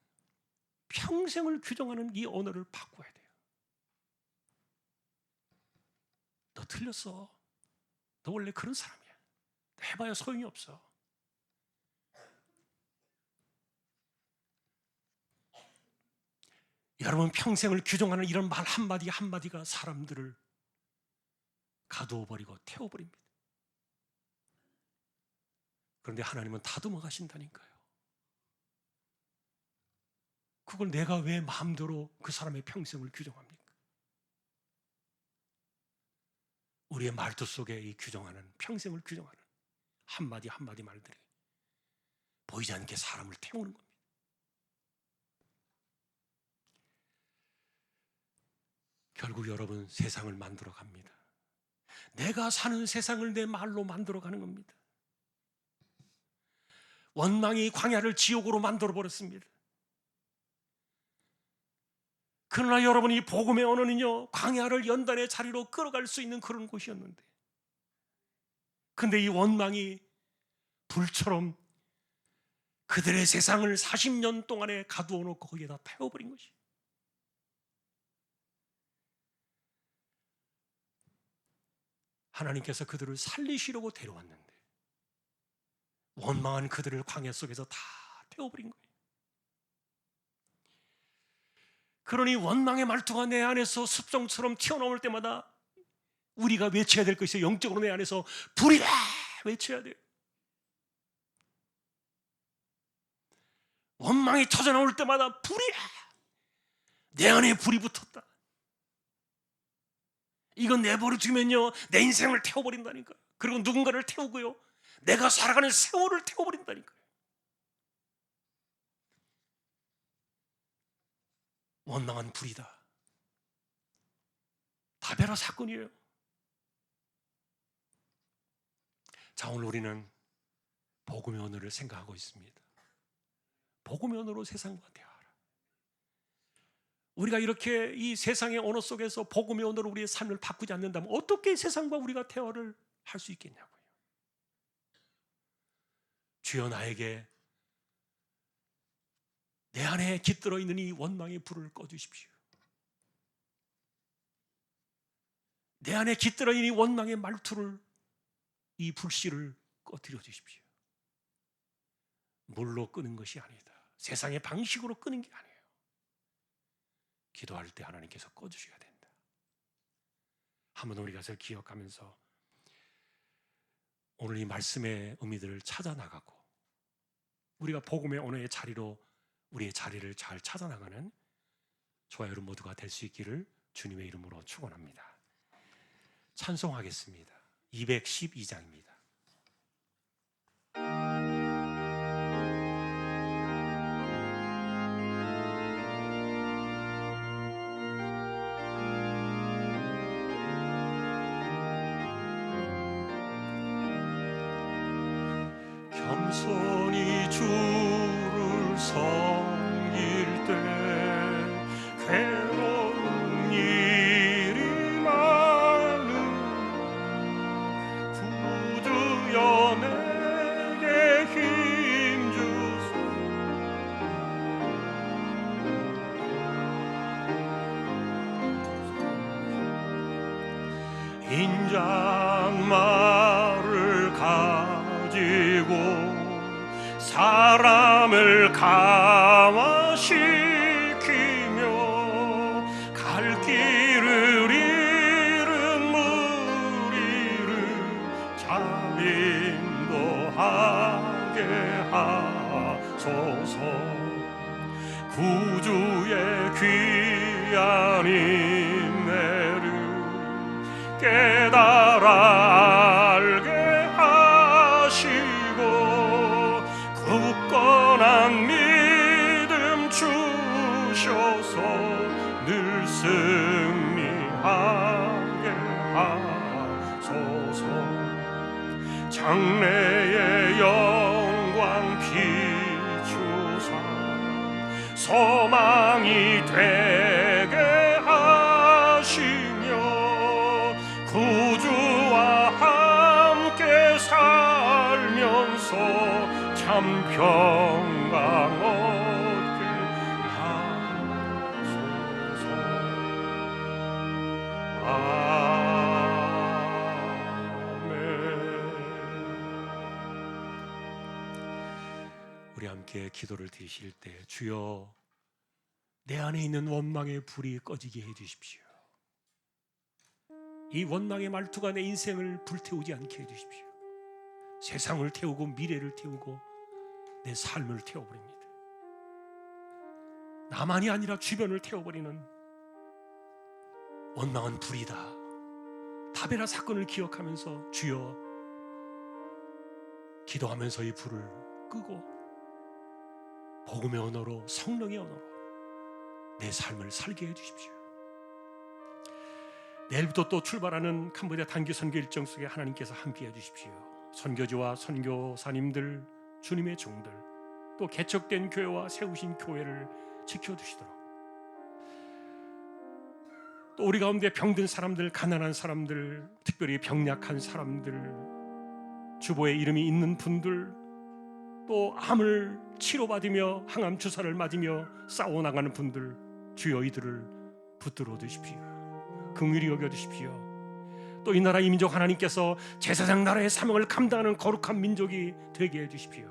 평생을 규정하는 이 언어를 바꿔야 돼요. 너 틀렸어. 너 원래 그런 사람이야. 해봐야 소용이 없어. 여러분, 평생을 규정하는 이런 말 한마디 한마디가 사람들을 가두어버리고 태워버립니다. 그런데 하나님은 다듬어 가신다니까요. 그걸 내가 왜 마음대로 그 사람의 평생을 규정합니까? 우리의 말투 속에 이 규정하는, 평생을 규정하는 한마디 한마디 말들이 보이지 않게 사람을 태우는 겁니다. 결국 여러분, 세상을 만들어 갑니다. 내가 사는 세상을 내 말로 만들어 가는 겁니다. 원망이 광야를 지옥으로 만들어 버렸습니다. 그러나 여러분, 이 복음의 언어는요, 광야를 연단의 자리로 끌어갈 수 있는 그런 곳이었는데, 근데 이 원망이 불처럼 그들의 세상을 40년 동안에 가두어 놓고 거기에다 태워버린 것이. 하나님께서 그들을 살리시려고 데려왔는데 원망한 그들을 광야 속에서 다 태워버린 거예요. 그러니 원망의 말투가 내 안에서 습성처럼 튀어나올 때마다 우리가 외쳐야 될 것이 영적으로 내 안에서 불이라 외쳐야 돼요. 원망이 터져나올 때마다 불이라, 내 안에 불이 붙었다. 이건 내버려두면요 내 인생을 태워버린다니까요. 그리고 누군가를 태우고요 내가 살아가는 세월을 태워버린다니까요. 원망한 불이다. 다베라 사건이에요. 자, 오늘 우리는 복음의 언어를 생각하고 있습니다. 복음의 언어로 세상과 대화하라. 우리가 이렇게 이 세상의 언어 속에서 복음의 언어로 우리의 삶을 바꾸지 않는다면 어떻게 세상과 우리가 대화를 할 수 있겠냐고요. 주여 나에게 내 안에 깃들어 있는 이 원망의 불을 꺼주십시오. 내 안에 깃들어 있는 이 원망의 말투를, 이 불씨를 꺼뜨려 주십시오. 물로 끄는 것이 아니다. 세상의 방식으로 끄는 게 아니에요. 기도할 때 하나님께서 꺼주셔야 된다. 한번 우리가 그것을 기억하면서 오늘 이 말씀의 의미들을 찾아 나가고 우리가 복음의 언어의 자리로 우리의 자리를 잘 찾아 나가는 저와 여러분 모두가 될 수 있기를 주님의 이름으로 축원합니다. 찬송하겠습니다. 212장입니다. 겸손히 주를 섬길 때 괴로운 일이 많은 구주여 내게 힘 주소. 인자말을 가지고 사람을 감화시키며 갈 길을 잃은 무리를 잘 인도하게 하소서. 구주의 귀한 인내를 깨달아 알게 하시고 굳건한 믿음 주셔서 늘 승리하게 하소서. 장래의 영광 비추사 소망이 되게 하시며 구주와 함께 살면서 참 평강 얻게 하소서. 아멘. 우리 함께 기도를 드리실 때 주여 내 안에 있는 원망의 불이 꺼지게 해주십시오. 이 원망의 말투가 내 인생을 불태우지 않게 해주십시오. 세상을 태우고 미래를 태우고 내 삶을 태워버립니다. 나만이 아니라 주변을 태워버리는 원망한 불이다. 다베라 사건을 기억하면서 주여 기도하면서 이 불을 끄고 복음의 언어로, 성령의 언어로 내 삶을 살게 해주십시오. 내일부터 또 출발하는 캄보디아 단기 선교 일정 속에 하나님께서 함께 해주십시오. 선교지와 선교사님들, 주님의 종들, 또 개척된 교회와 세우신 교회를 지켜주시도록, 또 우리 가운데 병든 사람들, 가난한 사람들, 특별히 병약한 사람들, 주보에 이름이 있는 분들, 또 암을 치료받으며 항암 주사를 맞으며 싸워나가는 분들, 주여 이들을 붙들어 주십시오. 긍휼히 여겨주십시오. 또 이 나라 이 민족 하나님께서 제사장 나라의 사명을 감당하는 거룩한 민족이 되게 해주십시오.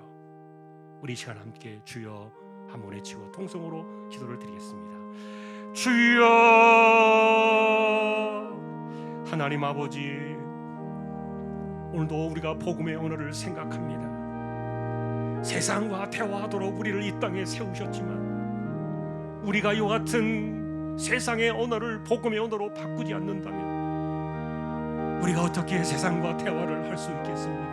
우리 이 시간 함께 주여 한번 외치고 통성으로 기도를 드리겠습니다. 주여 하나님 아버지, 오늘도 우리가 복음의 언어를 생각합니다. 세상과 대화하도록 우리를 이 땅에 세우셨지만 우리가 이와 같은 세상의 언어를 복음의 언어로 바꾸지 않는다면 우리가 어떻게 세상과 대화를 할 수 있겠습니까?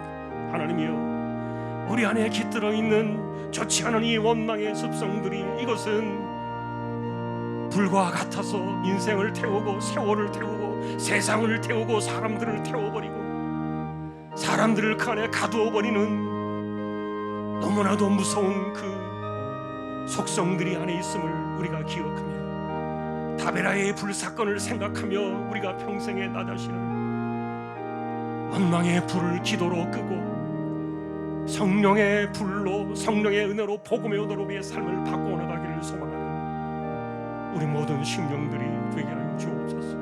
하나님이여, 우리 안에 깃들어 있는 좋지 않은 이 원망의 습성들이, 이것은 불과 같아서 인생을 태우고 세월을 태우고 세상을 태우고 사람들을 태워버리고 사람들을 그 안에 가두어버리는 너무나도 무서운 그 속성들이 안에 있음을 우리가 기억하며, 다베라의 불사건을 생각하며 우리가 평생에 나 자신을 원망의 불을 기도로 끄고 성령의 불로, 성령의 은혜로, 복음의 은혜로 우리의 삶을 바꾸어 나가기를 소망하는 우리 모든 심령들이 되게 하여 주옵소서.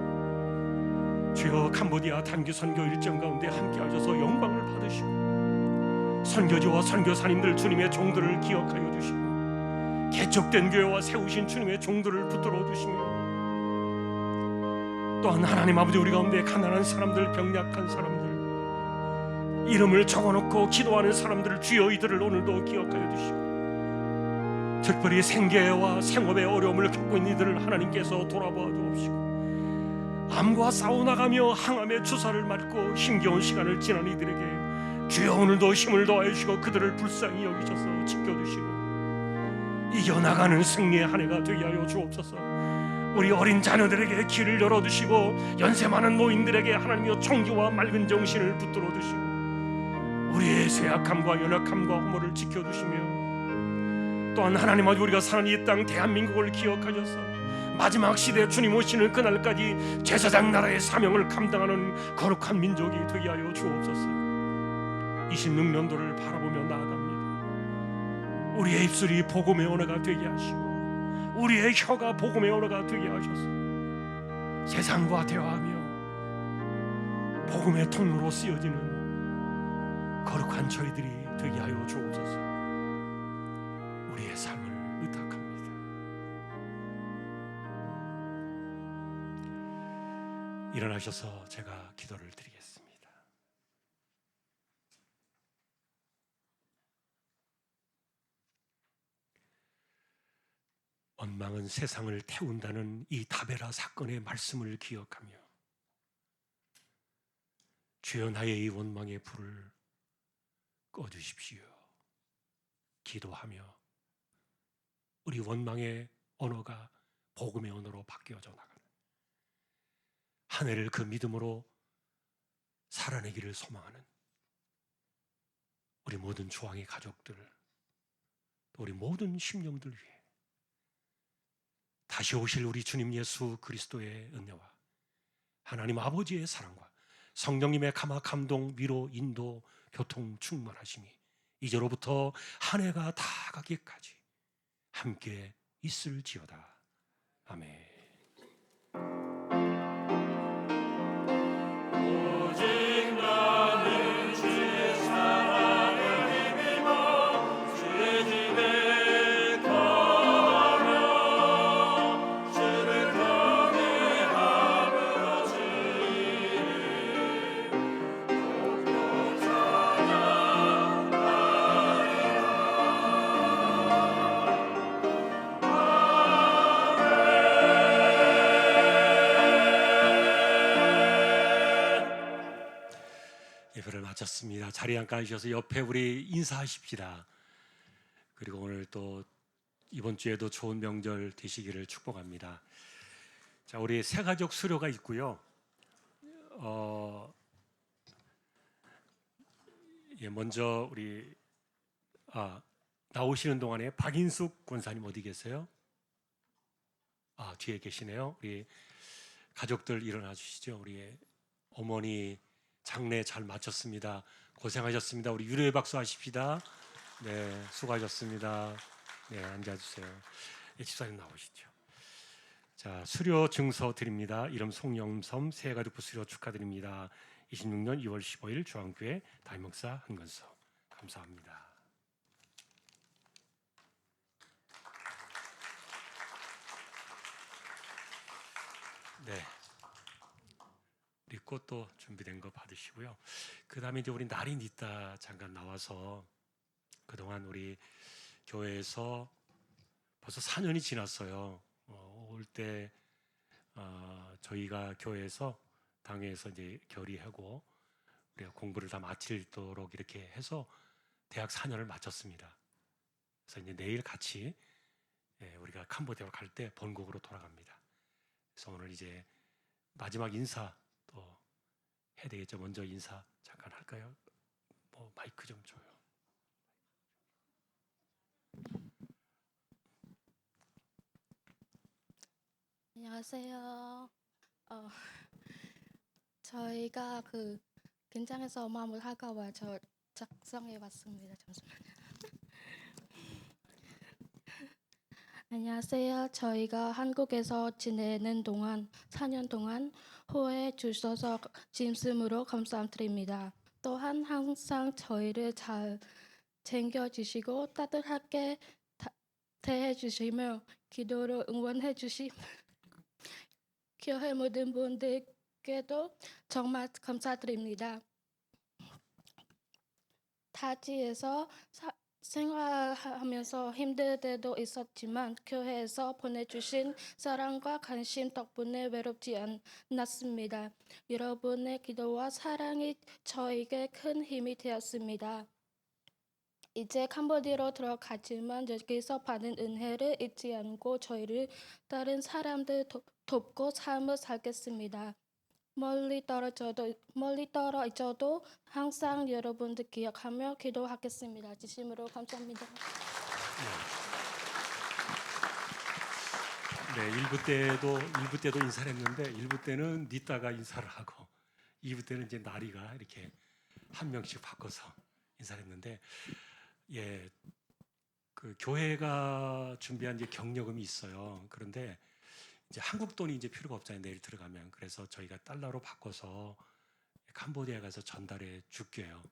주여, 캄보디아 단기 선교 일정 가운데 함께 하셔서 영광을 받으시고 선교지와 선교사님들 주님의 종들을 기억하여 주시고 개척된 교회와 세우신 주님의 종들을 붙들어 주시며, 또한 하나님 아버지, 우리 가운데 가난한 사람들, 병약한 사람들, 이름을 적어놓고 기도하는 사람들을 주여 이들을 오늘도 기억하여 주시고, 특별히 생계와 생업의 어려움을 겪고 있는 이들을 하나님께서 돌아보아 주옵시고, 암과 싸워나가며 항암의 주사를 맞고 힘겨운 시간을 지난 이들에게 주여 오늘도 힘을 더하여 주시고 그들을 불쌍히 여기셔서 지켜주시고 이겨나가는 승리의 한 해가 되게 하여 주옵소서. 우리 어린 자녀들에게 길을 열어주시고 연세 많은 노인들에게 하나님이여 총기와 맑은 정신을 붙들어 주시고 우리의 쇠약함과 연약함과 허물을 지켜주시며, 또한 하나님 아버지, 우리가 사는 이 땅 대한민국을 기억하셔서 마지막 시대 주님 오시는 그날까지 제사장 나라의 사명을 감당하는 거룩한 민족이 되게 하여 주옵소서. 26년도를 바라보며 나아갑니다. 우리의 입술이 복음의 언어가 되게 하시고 우리의 혀가 복음의 언어가 되게 하셔서 세상과 대화하며 복음의 통로로 쓰여지는 거룩한 저희들이 되게 하여 주옵소서. 우리의 삶을 의탁합니다. 일어나셔서 제가 기도를 드리겠습니다. 원망은 세상을 태운다는 이 다베라 사건의 말씀을 기억하며, 주여 나의 이 원망의 불을 꺼주십시오. 기도하며 우리 원망의 언어가 복음의 언어로 바뀌어져 나가는 한 해를 그 믿음으로 살아내기를 소망하는 우리 모든 조항의 가족들, 또 우리 모든 심령들 위해 다시 오실 우리 주님 예수 그리스도의 은혜와 하나님 아버지의 사랑과 성령님의 감화 감동 위로 인도 교통 충만하심이 이제로부터 한 해가 다 가기까지 함께 있을지어다. 아멘. 예배를 마쳤습니다. 자리에 앉아 주셔서 옆에 우리 인사하십시다. 그리고 오늘 또 이번 주에도 좋은 명절 되시기를 축복합니다. 자, 우리 새가족 수료가 있고요. 먼저 우리 나오시는 동안에 박인숙 권사님 어디 계세요? 뒤에 계시네요. 우리 가족들 일어나 주시죠. 우리 어머니 장례 잘 마쳤습니다. 고생하셨습니다. 우리 유료의 박수 하십시다. 네, 수고하셨습니다. 네, 앉아주세요. 집사님 나오시죠. 자, 수료 증서 드립니다. 이름 송영섬 새해가족부 수료 축하드립니다. 26년 2월 15일 중앙교회 담임목사 한건서. 감사합니다. 네, 우리 꽃도 준비된 거 받으시고요. 그 다음에 이제 우리 날이 있다 잠깐 나와서 그동안 우리 교회에서 벌써 4년이 지났어요. 올 때 저희가 교회에서 당회에서 이제 결의하고 우리가 공부를 다 마치도록 이렇게 해서 대학 4년을 마쳤습니다. 그래서 이제 내일 같이 우리가 캄보디아로 갈 때 본국으로 돌아갑니다. 그래서 오늘 이제 마지막 인사 또 해야 되겠죠. 먼저 인사 잠깐 할까요? 마이크 좀 줘요. 안녕하세요. 저희가 긴장해서 마음을 할까봐 저 작성해 왔습니다. 잠시만요. 안녕하세요. 저희가 한국에서 지내는 동안 4년 동안 호해 주셔서 진심으로 감사드립니다. 또한 항상 저희를 잘 챙겨주시고 따뜻하게 대해주시며 기도로 응원해 주시 교회 모든 분들께도 정말 감사드립니다. 타지에서 생활하면서 힘들 때도 있었지만 교회에서 보내주신 사랑과 관심 덕분에 외롭지 않았습니다. 여러분의 기도와 사랑이 저에게 큰 힘이 되었습니다. 이제 캄보디아로 들어가지만 여기서 받은 은혜를 잊지 않고 저희를 다른 사람들 돕고 삶을 살겠습니다. 멀리 떨어져도 항상 여러분들 기억하며 기도하겠습니다. 진심으로 감사합니다. 네, 1부 때도 인사를 했는데 1부 때는 니따가 인사를 하고 2부 때는 이제 나리가 이렇게 한 명씩 바꿔서 인사를 했는데 그 교회가 준비한 이제 경력금이 있어요. 그런데 이제 한국 돈이 이제 필요가 없잖아요. 내일 들어가면. 그래서 저희가 달러로 바꿔서 캄보디아에 가서 전달해 줄게요.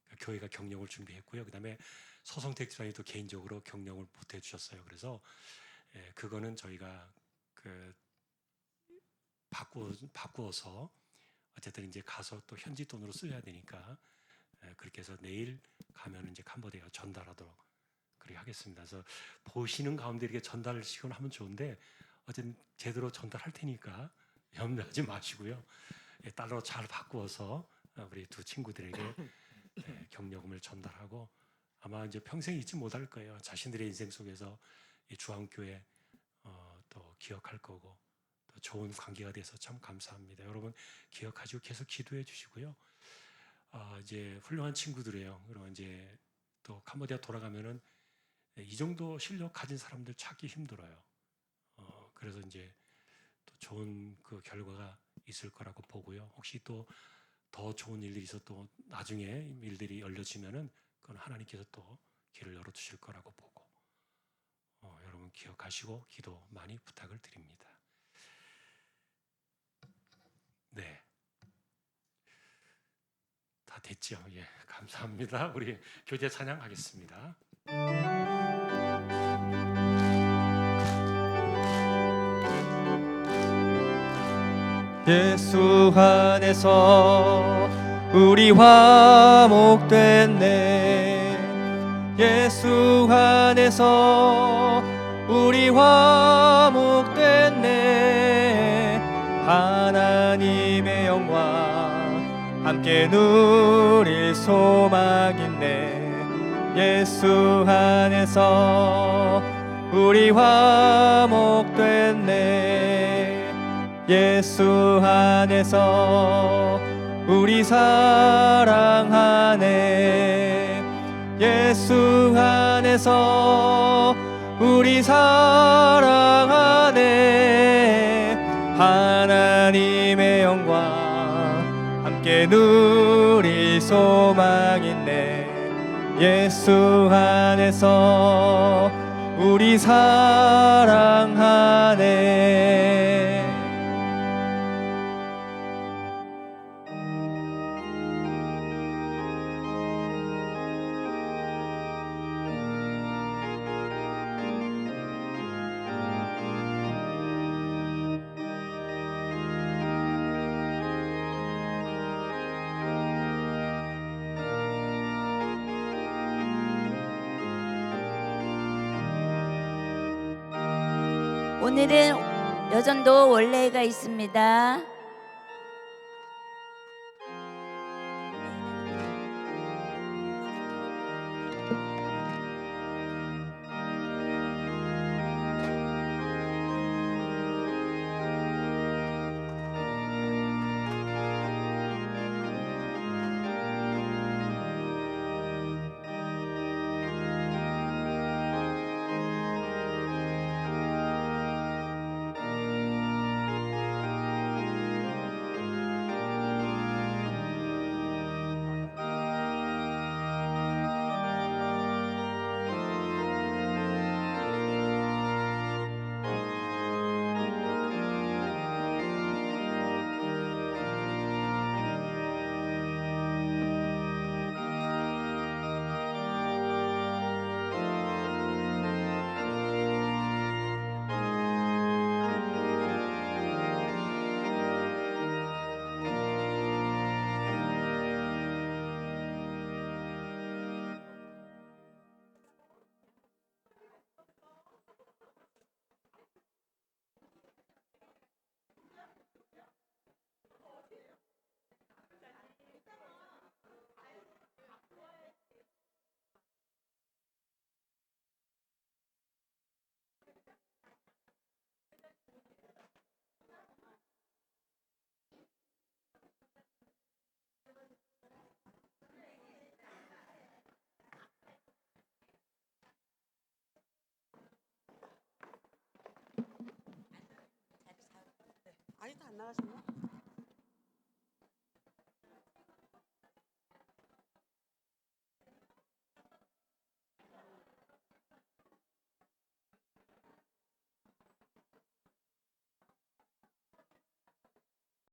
그러니까 교회가 경력을 준비했고요. 그다음에 서성택 집사님이 또 개인적으로 경력을 보태 주셨어요. 그래서 그거는 저희가 바꾸어서 어쨌든 이제 가서 또 현지 돈으로 써야 되니까 그렇게 해서 내일 가면 이제 캄보디아가 전달하도록 그렇게 하겠습니다. 그래서 보시는 가운데 이렇게 전달식을 하면 좋은데 어쨌든 제대로 전달할 테니까 염려하지 마시고요. 달러로 잘 바꾸어서 우리 두 친구들에게 경력금을 전달하고 아마 이제 평생 잊지 못할 거예요. 자신들의 인생 속에서 이 주한교회 또 기억할 거고 또 좋은 관계가 돼서 참 감사합니다. 여러분 기억하시고 계속 기도해 주시고요. 이제 훌륭한 친구들이에요. 그러면 이제 또 캄보디아 돌아가면은 이 정도 실력 가진 사람들 찾기 힘들어요. 그래서 이제 또 좋은 그 결과가 있을 거라고 보고요. 혹시 또 더 좋은 일들이 있어 또 나중에 일들이 열려지면은 그건 하나님께서 또 길을 열어 주실 거라고 보고 여러분 기억하시고 기도 많이 부탁을 드립니다. 네, 다 됐죠. 예, 감사합니다. 우리 교제 찬양하겠습니다. 예수 안에서 우리 화목됐네. 예수 안에서 우리 화목됐네. 하나님의 영광 함께 누릴 소망 있네. 예수 안에서 우리 화목됐네. 예수 안에서 우리 사랑하네. 예수 안에서 우리 사랑하네. 하나님의 영광 함께 누릴 소망 있네. 예수 안에서 우리 사랑하네. 오늘은 여전도 원래가 있습니다. 아직도 안 나가셨나?